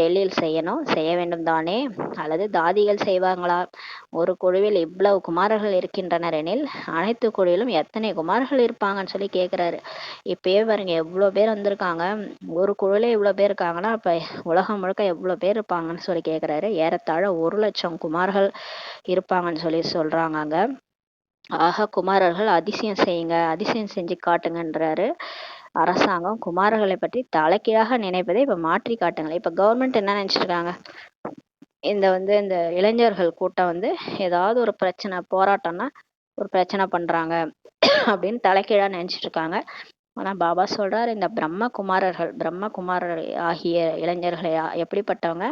டெல்லியில் செய்ய வேண்டும் தானே? அல்லது தாதிகள் செய்வாங்களா? ஒரு குழுவில் இவ்வளவு குமாரர்கள் இருக்கின்றனர் எனில் அனைத்து குழுவிலும் எத்தனை குமாரர்கள் இருப்பாங்கன்னு சொல்லி கேட்கிறாரு. இப்பயே பாருங்க எவ்வளவு பேர் வந்திருக்காங்க. ஒரு குழுல இவ்வளவு பேர் இருக்காங்கன்னா அப்ப உலகம் முழுக்க எவ்வளவு பேர் இருப்பாங்கன்னு சொல்லி கேட்கிறாரு. ஏறத்தாழ 1,00,000 குமார்கள் இருப்பாங்கன்னு சொல்லி சொல்றாங்க. ஆக குமாரர்கள் அதிசயம் செய்யுங்க, அதிசயம் செஞ்சு காட்டுங்கன்றாரு. அரசாங்கம் குமாரர்களை பற்றி தலைகீழாக நினைப்பதை இப்ப மாற்றி காட்டுங்க. இப்ப கவர்மெண்ட் என்ன நினைச்சிட்டு இருக்காங்க, இந்த இளைஞர்கள் கூட்டம் ஏதாவது ஒரு பிரச்சனை போராட்டம்னா ஒரு பிரச்சனை பண்றாங்க அப்படின்னு தலைகீழா நினைச்சிட்டு இருக்காங்க. ஆனா பாபா சொல்றாரு, இந்த பிரம்மகுமாரர் ஆகிய இளைஞர்களை எப்படிப்பட்டவங்க,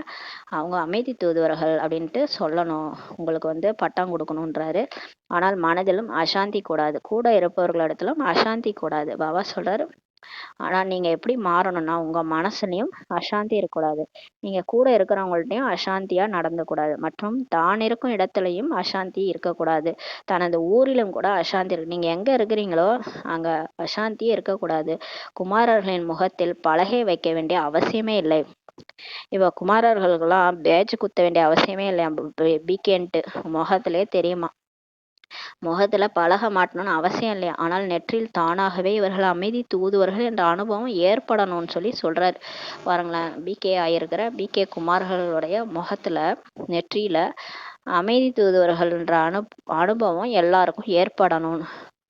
அவங்க அமைதி தூதுவர்கள் அப்படின்ட்டு சொல்லணும், உங்களுக்கு பட்டம் கொடுக்கணும்ன்றாரு. ஆனால் மனதிலும் அசாந்தி கூடாது, கூட இருப்பவர்களிடத்திலும் அசாந்தி கூடாது. பாபா சொல்றாரு, ஆனா நீங்க எப்படி மாறணும்னா உங்க மனசுலயும் அசாந்தி இருக்கக்கூடாது, நீங்க கூட இருக்கிறவங்கள்ட்டையும் அசாந்தியா நடந்து கூடாது, மற்றும் தான் இருக்கும் இடத்துலயும் அசாந்தி இருக்கக்கூடாது, தனது ஊரிலும் கூட அசாந்தி இருக்கு, நீங்க எங்க இருக்கிறீங்களோ அங்க அசாந்தியே இருக்கக்கூடாது. குமாரர்களின் முகத்தில் பலகை வைக்க வேண்டிய அவசியமே இல்லை. இப்ப குமாரர்களுக்கெல்லாம் பேட்ச் குத்த வேண்டிய அவசியமே இல்லையா, பிகேன்ட்டு முகத்திலே தெரியுமா, முகத்துல பலக மாட்டணும்னு அவசியம் இல்லையா, ஆனால் நெற்றில் தானாகவே இவர்கள் அமைதி தூதுவர்கள் என்ற அனுபவம் ஏற்படணும்னு சொல்றாரு. பாருங்களேன், பிகே ஆயிருக்கிற பிகே குமார்களுடைய முகத்துல நெற்றியில அமைதி தூதுவர்கள்ன்ற அனுபவம் எல்லாருக்கும் ஏற்படணும்,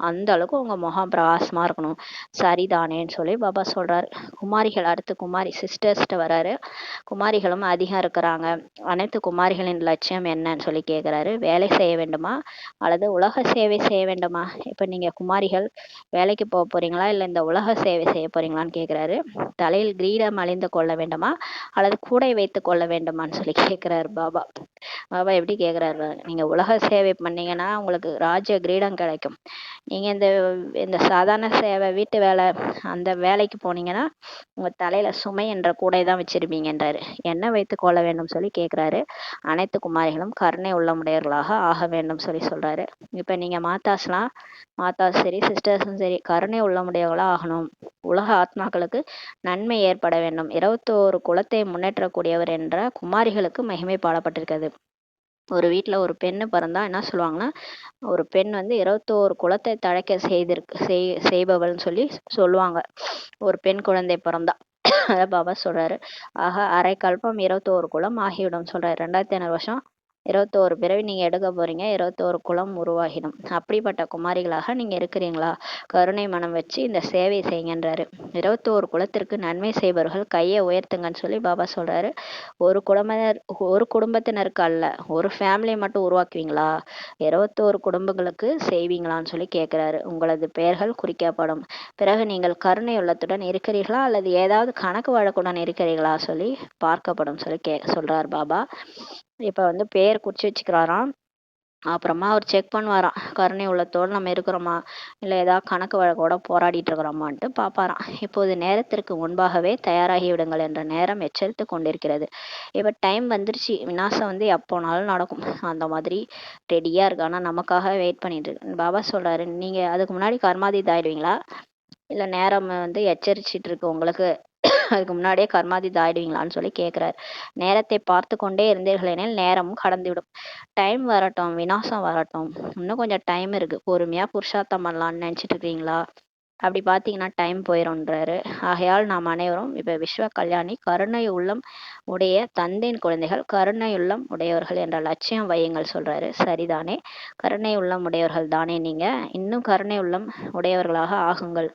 அந்த அளவுக்கு உங்க முகம் பிரகாசமா இருக்கணும், சரிதானேன்னு பாபா சொல்றாரு. குமாரிகள் அடுத்து குமாரி சிஸ்டர்ஸ்ட வராரு. குமாரிகளும் அதிகம் இருக்கிறாங்க. அனைத்து குமாரிகளின் லட்சியம் என்னன்னு கேக்குறாரு. வேலை செய்ய வேண்டுமா அல்லது உலக சேவை செய்ய வேண்டுமா? இப்ப நீங்க குமாரிகள் வேலைக்கு போக போறீங்களா இல்ல இந்த உலக சேவை செய்ய போறீங்களான்னு கேக்குறாரு. தலையில் கிரீடம் அணிந்து கொள்ள வேண்டுமா அல்லது கூடை வைத்து கொள்ள வேண்டுமான்னு கேக்குறாரு பாபா. பாபா எப்படி கேக்குறாரு, நீங்க உலக சேவை பண்ணீங்கன்னா உங்களுக்கு ராஜ்ய கிரீடம் கிடைக்கும், நீங்க இந்த சாதாரண சேவை வீட்டு வேலை அந்த வேலைக்கு போனீங்கன்னா உங்க தலையில சுமை என்ற கூடை தான் வச்சிருப்பீங்கன்றாரு. என்ன வைத்து கொள்ள வேண்டும் கேக்குறாரு. அனைத்து குமாரிகளும் கருணை உள்ளமுடையவர்களாக ஆக வேண்டும் சொல்றாரு. இப்ப நீங்க மாதாஸ் சரி சிஸ்டர்ஸும் சரி கருணை உள்ளமுடையவர்களா ஆகணும், உலக ஆத்மாக்களுக்கு நன்மை ஏற்பட வேண்டும், 21 குலத்தை முன்னேற்றக்கூடியவர் என்ற குமாரிகளுக்கு மகிமை பாடப்பட்டிருக்கிறது. ஒரு வீட்டுல ஒரு பெண்ணு பிறந்தா என்ன சொல்லுவாங்கன்னா, ஒரு பெண் 21 குலத்தை தழைக்க செய்பவள்னு சொல்லுவாங்க ஒரு பெண் குழந்தை பிறந்தா. அத பாபா சொல்றாரு. ஆக அரை கல்பம் 21 குலம் ஆகிவிடும் சொல்றாரு. 2500 வருஷம் 21 பிறவி நீங்க எடுக்க போறீங்க, 21 குலம் உருவாகிடும். அப்படிப்பட்ட குமாரிகளாக நீங்க இருக்கிறீங்களா, கருணை மனம் வச்சு இந்த சேவை செய்யுங்கன்றாரு. 21 குலத்திற்கு நன்மை செய்பவர்கள் கையை உயர்த்துங்கன்னு பாபா சொல்றாரு. ஒரு குடும்பத்தினருக்கு அல்ல, ஒரு ஃபேமிலியை மட்டும் உருவாக்குவீங்களா, 21 குடும்பங்களுக்கு செய்வீங்களான்னு கேட்கிறாரு. உங்களது பெயர்கள் குறிக்கப்படும், பிறகு நீங்கள் கருணை உள்ளத்துடன் இருக்கிறீர்களா அல்லது ஏதாவது கணக்கு வழக்குடன் இருக்கிறீர்களா பார்க்கப்படும் சொல்றார் பாபா. இப்ப பேர் குறிச்சு வச்சுக்கிறாராம். அப்புறமா அவர் செக் பண்ணுவாராம், கருணை உள்ளத்தோடு நம்ம இருக்கிறோமா இல்லை ஏதாவது கணக்கு வழக்கோட போராடிட்டு இருக்கிறோமான்ட்டு பார்ப்பாராம். இப்போது நேரத்திற்கு முன்பாகவே தயாராகி விடுங்கள் என்ற நேரம் எச்சரித்து கொண்டிருக்கிறது. இப்போ டைம் வந்துருச்சு, விநாசம் எப்போனாலும் நடக்கும், அந்த மாதிரி ரெடியா இருக்கு. ஆனால் நமக்காக வெயிட் பண்ணிட்டு இருக்கு. பாபா சொல்றாரு, நீங்க அதுக்கு முன்னாடி கர்மாதீத் ஆயிடுவீங்களா இல்லை நேரம் எச்சரிச்சிட்டு இருக்கு உங்களுக்கு, அதுக்கு முன்னாடியே கர்மாதீத் ஆயிடுவீங்களான்னு கேட்கிறாரு. நேரத்தை பார்த்து கொண்டே இருந்தீர்கள் எனில் நேரமும் கடந்துவிடும். டைம் வரட்டும், விநாசம் வரட்டும், இன்னும் கொஞ்சம் டைம் இருக்கு, பொறுமையா புருஷார்த்தம் பண்ணலாம்னு நினைச்சிட்டு இருக்கீங்களா, அப்படி பார்த்தீங்கன்னா டைம் போயிடும்ன்றாரு. ஆகையால் நாம் அனைவரும் இப்ப விஸ்வ கல்யாணி கருணை உள்ளம் உடைய தந்தையின் குழந்தைகள், கருணை உள்ளம் உடையவர்கள் என்ற லட்சியம் வையுங்கள் சொல்றாரு. சரிதானே, கருணை உள்ளம் உடையவர்கள் தானே நீங்க, இன்னும் கருணை உள்ளம் உடையவர்களாக ஆகுங்கள்.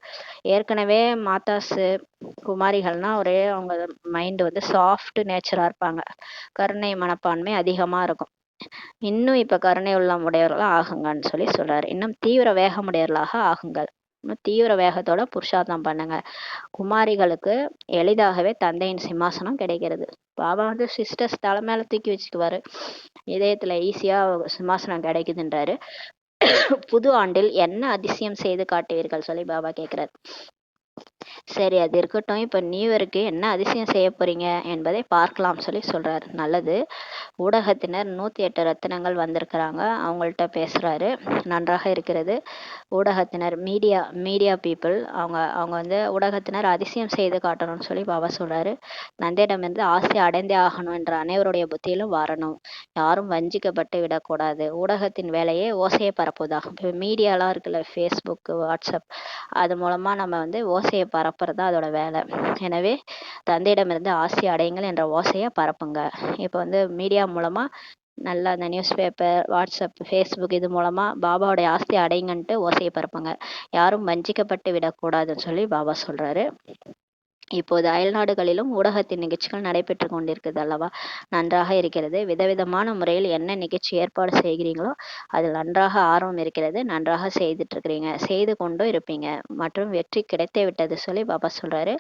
ஏற்கனவே மாதாசு குமாரிகள்னா ஒரே அவங்க மைண்ட் சாஃப்ட் நேச்சரா இருப்பாங்க, கருணை மனப்பான்மை அதிகமா இருக்கும். இன்னும் இப்ப கருணை உள்ளம் உடையவர்களா ஆகுங்கன்னு சொல்றாரு. இன்னும் தீவிர வேகமுடையவர்களாக ஆகுங்கள், இன்னும் தீவிர வேகத்தோட புருஷார்த்தம் பண்ணுங்க. குமாரிகளுக்கு எளிதாகவே தந்தையின் சிம்மாசனம் கிடைக்கிறது. பாபா சிஸ்டர்ஸ் தலை மேல தூக்கி வச்சுக்குவாரு, இதயத்துல ஈஸியா சிம்மாசனம் கிடைக்குதுன்றாரு. புது ஆண்டில் என்ன அதிசயம் செய்து காட்டுவீர்கள் பாபா கேட்கிறார். சரி அது இருக்கட்டும், இப்ப நியூ இயருக்கு என்ன அதிசயம் செய்ய போறீங்க என்பதை பார்க்கலாம் சொல்றாரு. நல்லது. ஊடகத்தினர் 108 ரத்தினங்கள் வந்திருக்கிறாங்க, அவங்கள்ட்ட பேசுறாரு. நன்றாக இருக்கிறது. ஊடகத்தினர் மீடியா பீப்புள் அவங்க ஊடகத்தினர் அதிசயம் செய்து காட்டணும்னு பாபா சொல்றாரு. தந்தையிடமிருந்து ஆசை அடைந்தே ஆகணும் என்ற அனைவருடைய புத்தியிலும் வரணும், யாரும் வஞ்சிக்கப்பட்டு விடக்கூடாது. ஊடகத்தின் வேலையே ஓசையை பரப்புவதாகும். இப்போ மீடியாலாம் இருக்குல்ல, ஃபேஸ்புக் வாட்ஸ்அப், அது மூலமா நம்ம ஓசையை பரப்புறது தான் அதோட வேலை. எனவே தந்தையிடமிருந்து ஆசை அடையுங்கள் என்ற ஓசையை பரப்புங்க. இப்போ மீடியா மூலமா நல்லா அந்த நியூஸ் பேப்பர், வாட்ஸ்அப், ஃபேஸ்புக் இது மூலமாக பாபாவுடைய ஆஸ்தி அடைங்கன்ட்டு ஓசையை பரப்புங்க. யாரும் வஞ்சிக்கப்பட்டு விடக்கூடாதுன்னு சொல்லி பாபா சொல்கிறாரு. இப்போது அயல்நாடுகளிலும் ஊடகத்தின் நிகழ்ச்சிகள் நடைபெற்று கொண்டிருக்குது அல்லவா? நன்றாக இருக்கிறது. விதவிதமான முறையில் என்ன நிகழ்ச்சி ஏற்பாடு செய்கிறீங்களோ அதில் நன்றாக ஆர்வம் இருக்கிறது. நன்றாக செய்துட்டு இருக்கிறீங்க, செய்து கொண்டும் இருப்பீங்க மற்றும் வெற்றி கிடைத்தே விட்டது சொல்லி பாபா சொல்றாரு.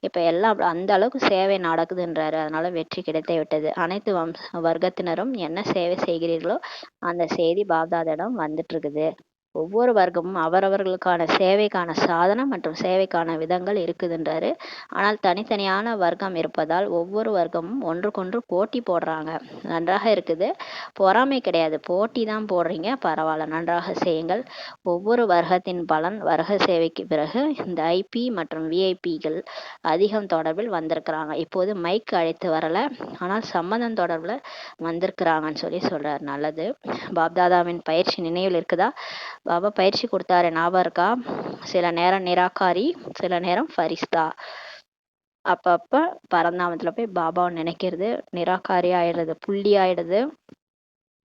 இப்போ எல்லாம் அந்த அளவுக்கு சேவை நடக்குதுன்றாரு. அதனால வெற்றி கிடைத்தே விட்டது. அனைத்து வர்க்கத்தினரும் என்ன சேவை செய்கிறீர்களோ அந்த செய்தி பாப்தாதிடம் வந்துட்டு இருக்குது. ஒவ்வொரு வர்க்கமும் அவரவர்களுக்கான சேவைக்கான சாதனம் மற்றும் சேவைக்கான விதங்கள் இருக்குதுன்றாரு. ஆனால் தனித்தனியான வர்க்கம் இருப்பதால் ஒவ்வொரு வர்க்கமும் ஒன்றுக்கொன்று போட்டி போடுறாங்க. நன்றாக இருக்குது. பொறாமை கிடையாது, போட்டி தான் போடுறீங்க. பரவாயில்ல, நன்றாக செய்யுங்கள். ஒவ்வொரு வர்க்கத்தின் பலன் வர்க்க சேவைக்கு பிறகு இந்த ஐபி மற்றும் விஐபிகள் அதிகம் தொடர்பில் வந்திருக்கிறாங்க. இப்போது மைக் அழைத்து வரல, ஆனால் சம்மந்தம் தொடர்பில் வந்திருக்கிறாங்கன்னு சொல்லி சொல்றாரு. நல்லது. பாப்தாதாவின் பயிற்சி நினைவில் இருக்குதா? பாபா பயிற்சி கொடுத்தாரு, ஞாபகம் இருக்கா? சில நேரம் நிராகாரி, சில நேரம் ஃபரிஸ்தா. அப்பப்ப பரந்தாமத்துல போய் பாபாவை நினைக்கிறது, நிராகாரி ஆயிடுறது, புள்ளி ஆயிடுது.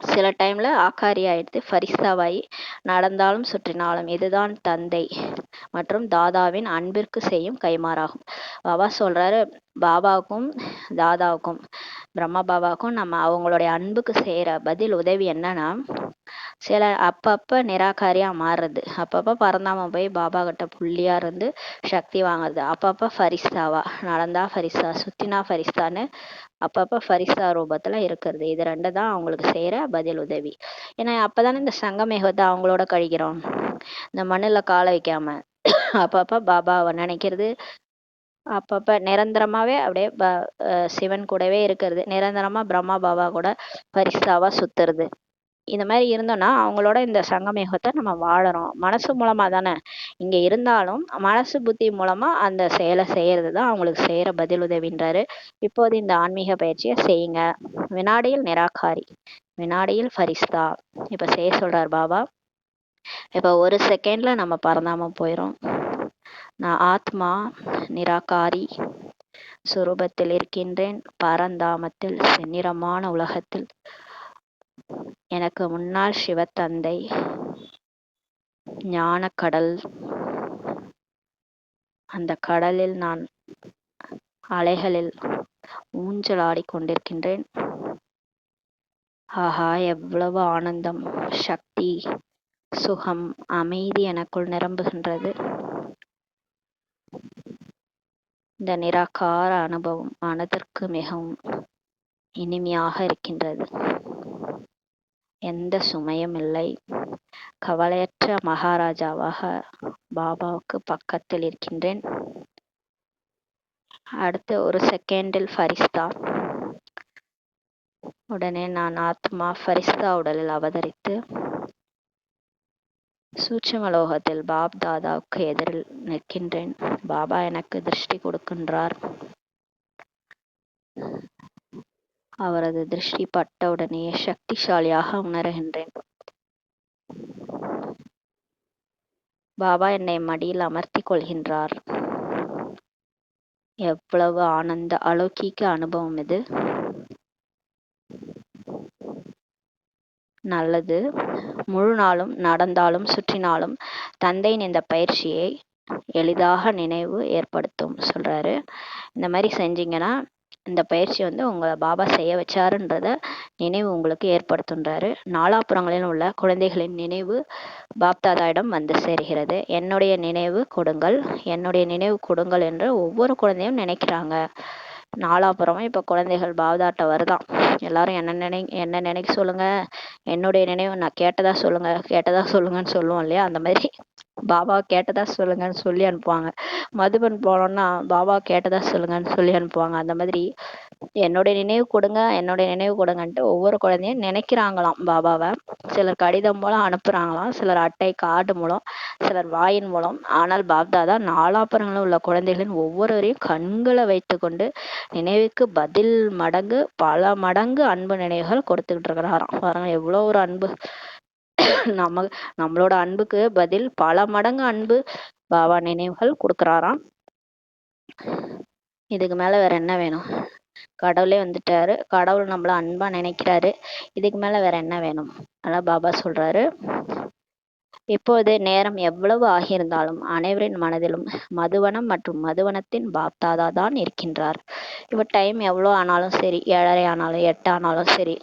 சில டைம்ல ஆக்காரி ஆயிடுது, ஃபரிஸ்தாவாயி நடந்தாலும் சுற்றினாலும். இதுதான் தந்தை மற்றும் தாதாவின் அன்பிற்கு செய்யும் கைமாறாகும். பாபா சொல்றாரு, பாபாவுக்கும் தாதாவுக்கும் பிரம்மா பாபாவுக்கும் நம்ம அவங்களுடைய அன்புக்கு செய்யற பதில் உதவி என்னன்னா, சில அப்பப்ப நிராகாரியா மாறுறது, அப்பப்ப பரந்தாம போய் பாபா கிட்ட புள்ளியா இருந்து சக்தி வாங்குறது, அப்பப்ப ஃபரிஸ்தாவா நடந்தா ஃபரிஸ்தா, சுத்தினா ஃபரிஸ்தான்னு அப்பப்ப ஃபரிஸ்தா ரூபத்துல இருக்கிறது. இது ரெண்டு தான் அவங்களுக்கு செய்யற பதில் உதவி. ஏன்னா அப்பதானே இந்த சங்கமேகத்தை அவங்களோட கழிக்கிறோம். இந்த மண்ணுல காலை வைக்காம அப்பப்ப பாபாவை நினைக்கிறது, அப்பப்ப நிரந்தரமாவே அப்படியே சிவன் கூடவே இருக்கிறது, நிரந்தரமா பிரம்மா பாபா கூட ஃபரிஸ்தாவா சுத்துறது. இந்த மாதிரி இருந்தோம்னா அவங்களோட இந்த சங்கமேகத்தை நம்ம வாழறோம். மனசு மூலமா தானே இங்க இருந்தாலும், மனசு புத்தி மூலமா அந்த செயலை செய்யறது தான் அவங்களுக்கு செய்யற பதில் உதவின்றாரு. இப்போது இந்த ஆன்மீக பயிற்சியை செய்யுங்க. வினாடியில் நிராகாரி, வினாடியில் ஃபரிஸ்தா. இப்ப செய்ய சொல்றார் பாபா. இப்ப ஒரு செகண்ட்ல நம்ம பரந்தாம போயிரும். நான் ஆத்மா நிராகாரி சுரூபத்தில் இருக்கின்றேன். பரந்தாமத்தில் செந்நிறமான உலகத்தில் எனக்கு முன்னால் சிவத்தந்தை ஞான கடல், அந்த கடலில் நான் அலைகளில் ஊஞ்சலாடி கொண்டிருக்கின்றேன். ஆஹா, எவ்வளவு ஆனந்தம், சக்தி, சுகம், அமைதி எனக்குள் நிரம்புகின்றது. இந்த நிராகார அனுபவம் மனதிற்கு மிகவும் இனிமையாக இருக்கின்றது. எந்த சுமையும் இல்லை. கவலையற்ற மகாராஜாவாக பாபாவுக்கு பக்கத்தில் இருக்கின்றேன். அடுத்து ஒரு செகண்டில் ஃபரிஸ்தா. உடனே நான் ஆத்மா ஃபரிஸ்தா உடலில் அவதரித்து சூட்சுமலோகத்தில் பாப் தாதாவுக்கு எதிரில் நிற்கின்றேன். பாபா எனக்கு திருஷ்டி கொடுக்கின்றார். அவரது திருஷ்டி பட்டவுடனே சக்திசாலியாக உணர்கின்றேன். பாபா என்னை மடியில் அமர்த்தி கொள்கின்றார். எவ்வளவு ஆனந்த அலௌகிக அனுபவம் இது. நல்லது. முழு நாளும் நடந்தாலும் சுற்றினாலும் தந்தையின் இந்த பயிற்சியை எளிதாக நினைவு ஏற்படுத்தும் சொல்றாரு. இந்த மாதிரி செஞ்சீங்கன்னா இந்த பயிற்சி உங்களை பாபா செய்ய வச்சாருன்றத நினைவு உங்களுக்கு ஏற்படுத்துன்றாரு. நாலாபுறங்களில் உள்ள குழந்தைகளின் நினைவு பாப்தாதாயிடம் வந்து சேர்கிறது. என்னுடைய நினைவு கொடுங்கள், என்னுடைய நினைவு கொடுங்கள் என்று ஒவ்வொரு குழந்தையும் நினைக்கிறாங்க. நாலாபுறமும் இப்ப குழந்தைகள் பாப்தாட்ட வருதான். எல்லாரும் என்ன நினைக்க சொல்லுங்க, என்னுடைய நினைவு நான் கேட்டதா சொல்லுங்க, கேட்டதா சொல்லுங்கன்னு சொல்லுவோம் இல்லையா? அந்த மாதிரி பாபா கேட்டதா சொல்லுங்கன்னு சொல்லி அனுப்புவாங்க. மதுபன் போனோம்னா பாபா கேட்டதா சொல்லுங்கன்னு சொல்லி அனுப்புவாங்க. அந்த மாதிரி என்னுடைய நினைவு கொடுங்க, என்னுடைய நினைவு கொடுங்கன்ட்டு ஒவ்வொரு குழந்தையும் நினைக்கிறாங்களாம் பாபாவை. சிலர் கடிதம் மூலம் அனுப்புறாங்களாம், சிலர் அட்டை கார்டு மூலம், சிலர் வாயின் மூலம். ஆனால் பாப்தாதா நாலாபுறங்களும் உள்ள குழந்தைகளின் ஒவ்வொருவரையும் கண்களை வைத்து கொண்டு நினைவுக்கு பதில் மடங்கு பல மடங்கு அன்பு நினைவுகள் கொடுத்துக்கிட்டு இருக்கிறாராம். பாருங்க எவ்வளோ ஒரு அன்பு. நம்மளோட அன்புக்கு பதில் பல மடங்கு அன்பு பாபா நினைவுகள் கொடுக்கறாராம். இதுக்கு மேல வேற என்ன வேணும்? கடவுளே வந்துட்டாரு, கடவுள் நம்மள அன்பா நினைக்கிறாரு, இதுக்கு மேல வேற என்ன வேணும்? அதான் பாபா சொல்றாரு, இப்போது நேரம் எவ்வளவு ஆகியிருந்தாலும் அனைவரின் மனதிலும் மதுவனம் மற்றும் மதுவனத்தின் பாப்தாதா தான் இருக்கின்றார். இப்போ டைம் எவ்வளோ ஆனாலும் சரி, 7:30 ஆனாலும் 8 ஆனாலும் சரி,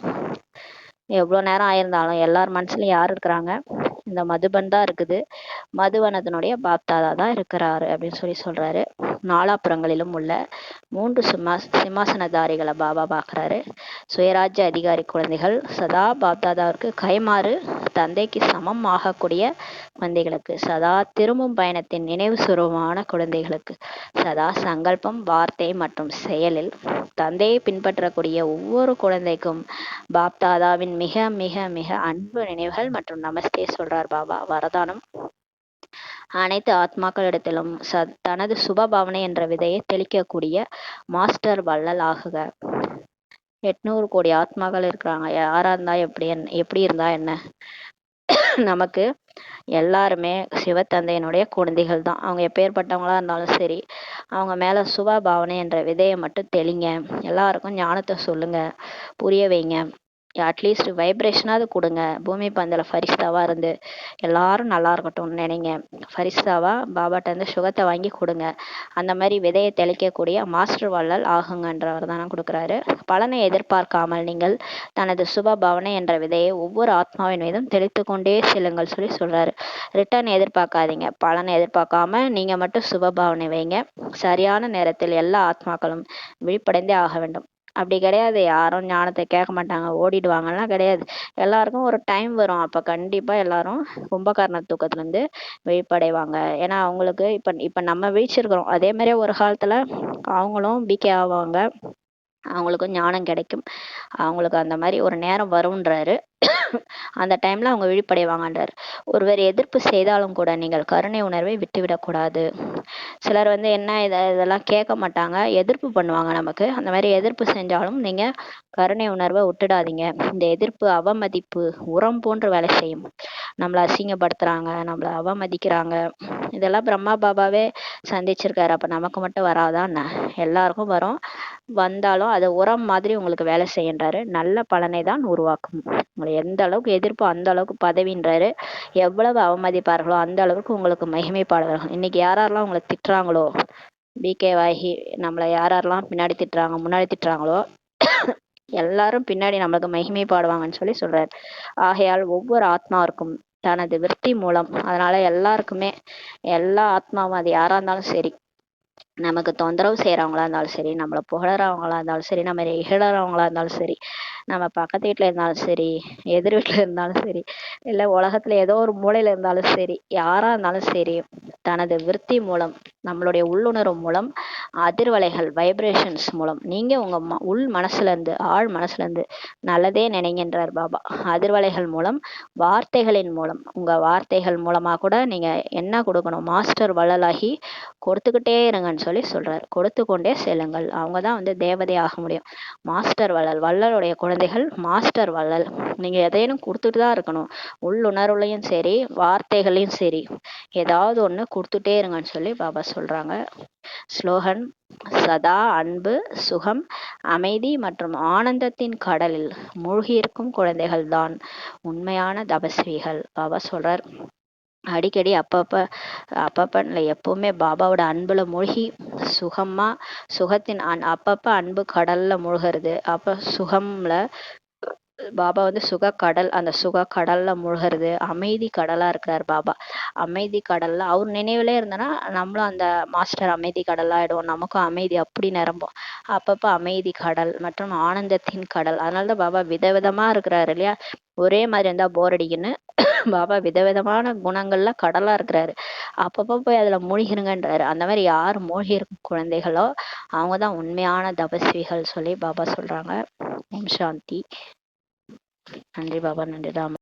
எவ்வளோ நேரம் ஆயிருந்தாலும் எல்லார் மனசுலையும் யார் இருக்கிறாங்க? இந்த மதுபன் தான் இருக்குது. மதுவனத்தினுடைய பாப்தாதா தான் இருக்கிறாரு அப்படின்னு சொல்றாரு. நாலாபுறங்களிலும் உள்ள 3 சிம்மாசனதாரிகளை பாபா பார்க்குறாரு. சுயராஜ்ய அதிகாரி குழந்தைகள், சதா பாப்தாதாவிற்கு கைமாறு தந்தைக்கு சமம் ஆகக்கூடிய குழந்தைகளுக்கு, சதா திரும்பும் பயணத்தின் நினைவு சுரூபமான குழந்தைகளுக்கு, சதா சங்கல்பம், வார்த்தை மற்றும் செயலில் தந்தையை பின்பற்றக்கூடிய ஒவ்வொரு குழந்தைக்கும் பாப்தாதாவின் மிக மிக மிக அன்பு நினைவுகள் மற்றும் நமஸ்தே சொல்றார் பாபா. வரதானம்: அனைத்து ஆத்மாக்களிடத்திலும் தனது சுபபாவனை என்ற விதையை தெளிக்கக்கூடிய மாஸ்டர் வள்ளல் ஆகுக. 800 கோடி ஆத்மாக்கள் இருக்கிறாங்க. யாரா இருந்தா எப்படி இருந்தா என்ன, நமக்கு எல்லாருமே சிவத்தந்தையினுடைய குழந்தைகள் தான். அவங்க எப்பேற்பட்டவங்களா இருந்தாலும் சரி, அவங்க மேல சுபபாவனை என்ற விதையை மட்டும் தெளிங்க. எல்லாருக்கும் ஞானத்தை சொல்லுங்க, புரிய வைங்க. அட்லீஸ்ட் வைப்ரேஷனாவது கொடுங்க. பூமி பந்தில் ஃபரிஸ்தாவா இருந்து எல்லாரும் நல்லா இருக்கட்டும்னு நினைங்க. ஃபரிஸ்தாவா பாபாட்ட இருந்து சுகத்தை வாங்கி கொடுங்க. அந்த மாதிரி விதையை தெளிக்கக்கூடிய மாஸ்டர் வள்ளல் ஆகுங்கன்றவர் தானே கொடுக்குறாரு. பலனை எதிர்பார்க்காமல் நீங்கள் தனது சுப பாவனை என்ற விதையை ஒவ்வொரு ஆத்மாவின் மீதும் தெளித்து கொண்டே செல்லுங்கள் சொல்றாரு. ரிட்டர்ன் எதிர்பார்க்காதீங்க. பலனை எதிர்பார்க்காம நீங்க மட்டும் சுப பாவனை வைங்க. சரியான நேரத்தில் எல்லா ஆத்மாக்களும் விழிப்படைந்தே ஆக வேண்டும். அப்படி கிடையாது, யாரும் ஞானத்தை கேட்க மாட்டாங்க, ஓடிடுவாங்கலாம் கிடையாது. எல்லாருக்கும் ஒரு டைம் வரும். அப்ப கண்டிப்பா எல்லாரும் கும்பகர்ண தூக்கத்துல இருந்து விழிப்படைவாங்க. ஏன்னா அவங்களுக்கு இப்ப நம்ம விழிச்சிருக்கிறோம், அதே மாதிரியே ஒரு காலத்துல அவங்களும் பிகே ஆவாங்க, அவங்களுக்கும் ஞானம் கிடைக்கும். அவங்களுக்கு அந்த மாதிரி ஒரு நேரம் வரும்ன்றாரு. அந்த டைம்ல அவங்க விழிப்படைவாங்கன்றார். ஒருவர் எதிர்ப்பு செய்தாலும் கூட நீங்கள் கருணை உணர்வை விட்டுவிடக்கூடாது. சிலர் என்ன இதெல்லாம் கேட்க மாட்டாங்க, எதிர்ப்பு பண்ணுவாங்க நமக்கு. அந்த மாதிரி எதிர்ப்பு செஞ்சாலும் நீங்க கருணை உணர்வை விட்டுடாதீங்க. இந்த எதிர்ப்பு அவமதிப்பு உரம் போன்று வேலை செய்யும். நம்மளை அசிங்கப்படுத்துறாங்க, நம்மளை அவமதிக்கிறாங்க, இதெல்லாம் பிரம்மா பாபாவே சந்திச்சிருக்காரு. அப்ப நமக்கு மட்டும் வராதான்? எல்லாருக்கும் வரும். வந்தாலும் அது உரம் மாதிரி உங்களுக்கு வேலை செய்யன்றாரு. நல்ல பலனை தான் உருவாக்கும். உங்களை எந்த அளவுக்கு எதிர்ப்பு அந்த அளவுக்கு பதவின்றாரு. எவ்வளவு அவமதிப்பார்களோ அந்த அளவுக்கு உங்களுக்கு மகிமைப்பாடுவார்கள். இன்னைக்கு யாரெல்லாம் உங்களை திட்டுறாங்களோ, பிகே வாகி நம்மளை யாரெல்லாம் பின்னாடி திட்டுறாங்க முன்னாடி திட்டுறாங்களோ எல்லாரும் பின்னாடி நம்மளுக்கு மகிமை பாடுவாங்கன்னு சொல்றாரு. ஆகையால் ஒவ்வொரு ஆத்மாவிற்கும் தனது விருத்தி மூலம், அதனால எல்லாருக்குமே எல்லா ஆத்மாவும் அது யாரா இருந்தாலும் சரி, நமக்கு தொந்தரவு செய்யறவங்களா இருந்தாலும் சரி, நம்மளை புகழறவங்களா இருந்தாலும் சரி, நம்ம இகழறவங்களா இருந்தாலும் சரி, நம்ம பக்கத்து வீட்டுல இருந்தாலும் சரி, எதிர் வீட்டுல இருந்தாலும் சரி, இல்ல உலகத்துல ஏதோ ஒரு மூலையில இருந்தாலும் சரி, யாரா இருந்தாலும் சரி, தனது விருத்தி மூலம், நம்மளுடைய உள்ளுணர்வு மூலம், அதிர்வலைகள் வைப்ரேஷன்ஸ் மூலம் நீங்க உங்க உள் மனசுல இருந்து ஆழ் மனசுல இருந்து நல்லதே நினைங்கன்றார் பாபா. அதிர்வலைகள் மூலம், வார்த்தைகளின் மூலம், உங்க வார்த்தைகள் மூலமா கூட நீங்க என்ன கொடுக்கணும், மாஸ்டர் வள்ளலாகி கொடுத்துக்கிட்டே இருங்கன்னு சொல்றாரு. கொடுத்து கொண்டே செல்லுங்கள். அவங்கதான் தேவதை ஆக முடியும். மாஸ்டர் வள்ளல், வள்ளலுடைய குழந்தைகள் மாஸ்டர் வள்ளல். நீங்க எதையும் கொடுத்துட்டு தான் இருக்கணும். உள்ளுணர்வுலையும் சரி, வார்த்தைகளையும் சரி, ஏதாவது ஒண்ணு கொடுத்துட்டே இருங்கன்னு பாபா சொல்றாங்க. ஸ்லோகன்: சதா அன்பு, சுகம், அமைதி மற்றும் ஆனந்தத்தின் கடலில் மூழ்கியிருக்கும் குழந்தைகள் தான் உண்மையான தபஸ்விகள். பாபா சொல்றார், அடிக்கடி அப்பப்ப எப்பவுமே பாபாவோட அன்புல மூழ்கி சுகத்தின் அப்பப்ப அன்பு கடல்ல மூழ்கிறது. அப்ப சுகம்ல பாபா சுக கடல், அந்த சுக கடல்ல மூழ்கிறது. அமைதி கடலா இருக்கிறார் பாபா. அமைதி கடல்ல அவர் நினைவுலே இருந்தனா நம்மளும் அந்த மாஸ்டர் அமைதி கடலா ஆயிடுவோம். நமக்கும் அமைதி அப்படி நிரம்பும். அப்பப்ப அமைதி கடல் மற்றும் ஆனந்தத்தின் கடல். அதனாலதான் பாபா விதவிதமா இருக்கிறாரு இல்லையா. ஒரே மாதிரி இருந்தா போர் அடிக்குன்னு பாபா விதவிதமான குணங்கள்ல கடலா இருக்கிறாரு. அப்பப்ப போய் அதுல மூழ்கிருங்கன்றாரு. அந்த மாதிரி யார் மூழ்கி இருக்கும் குழந்தைகளோ அவங்கதான் உண்மையான தபஸ்விகள் பாபா சொல்றாங்க. ஓம் சாந்தி. நன்றி பாபா, நன்றி ராம்.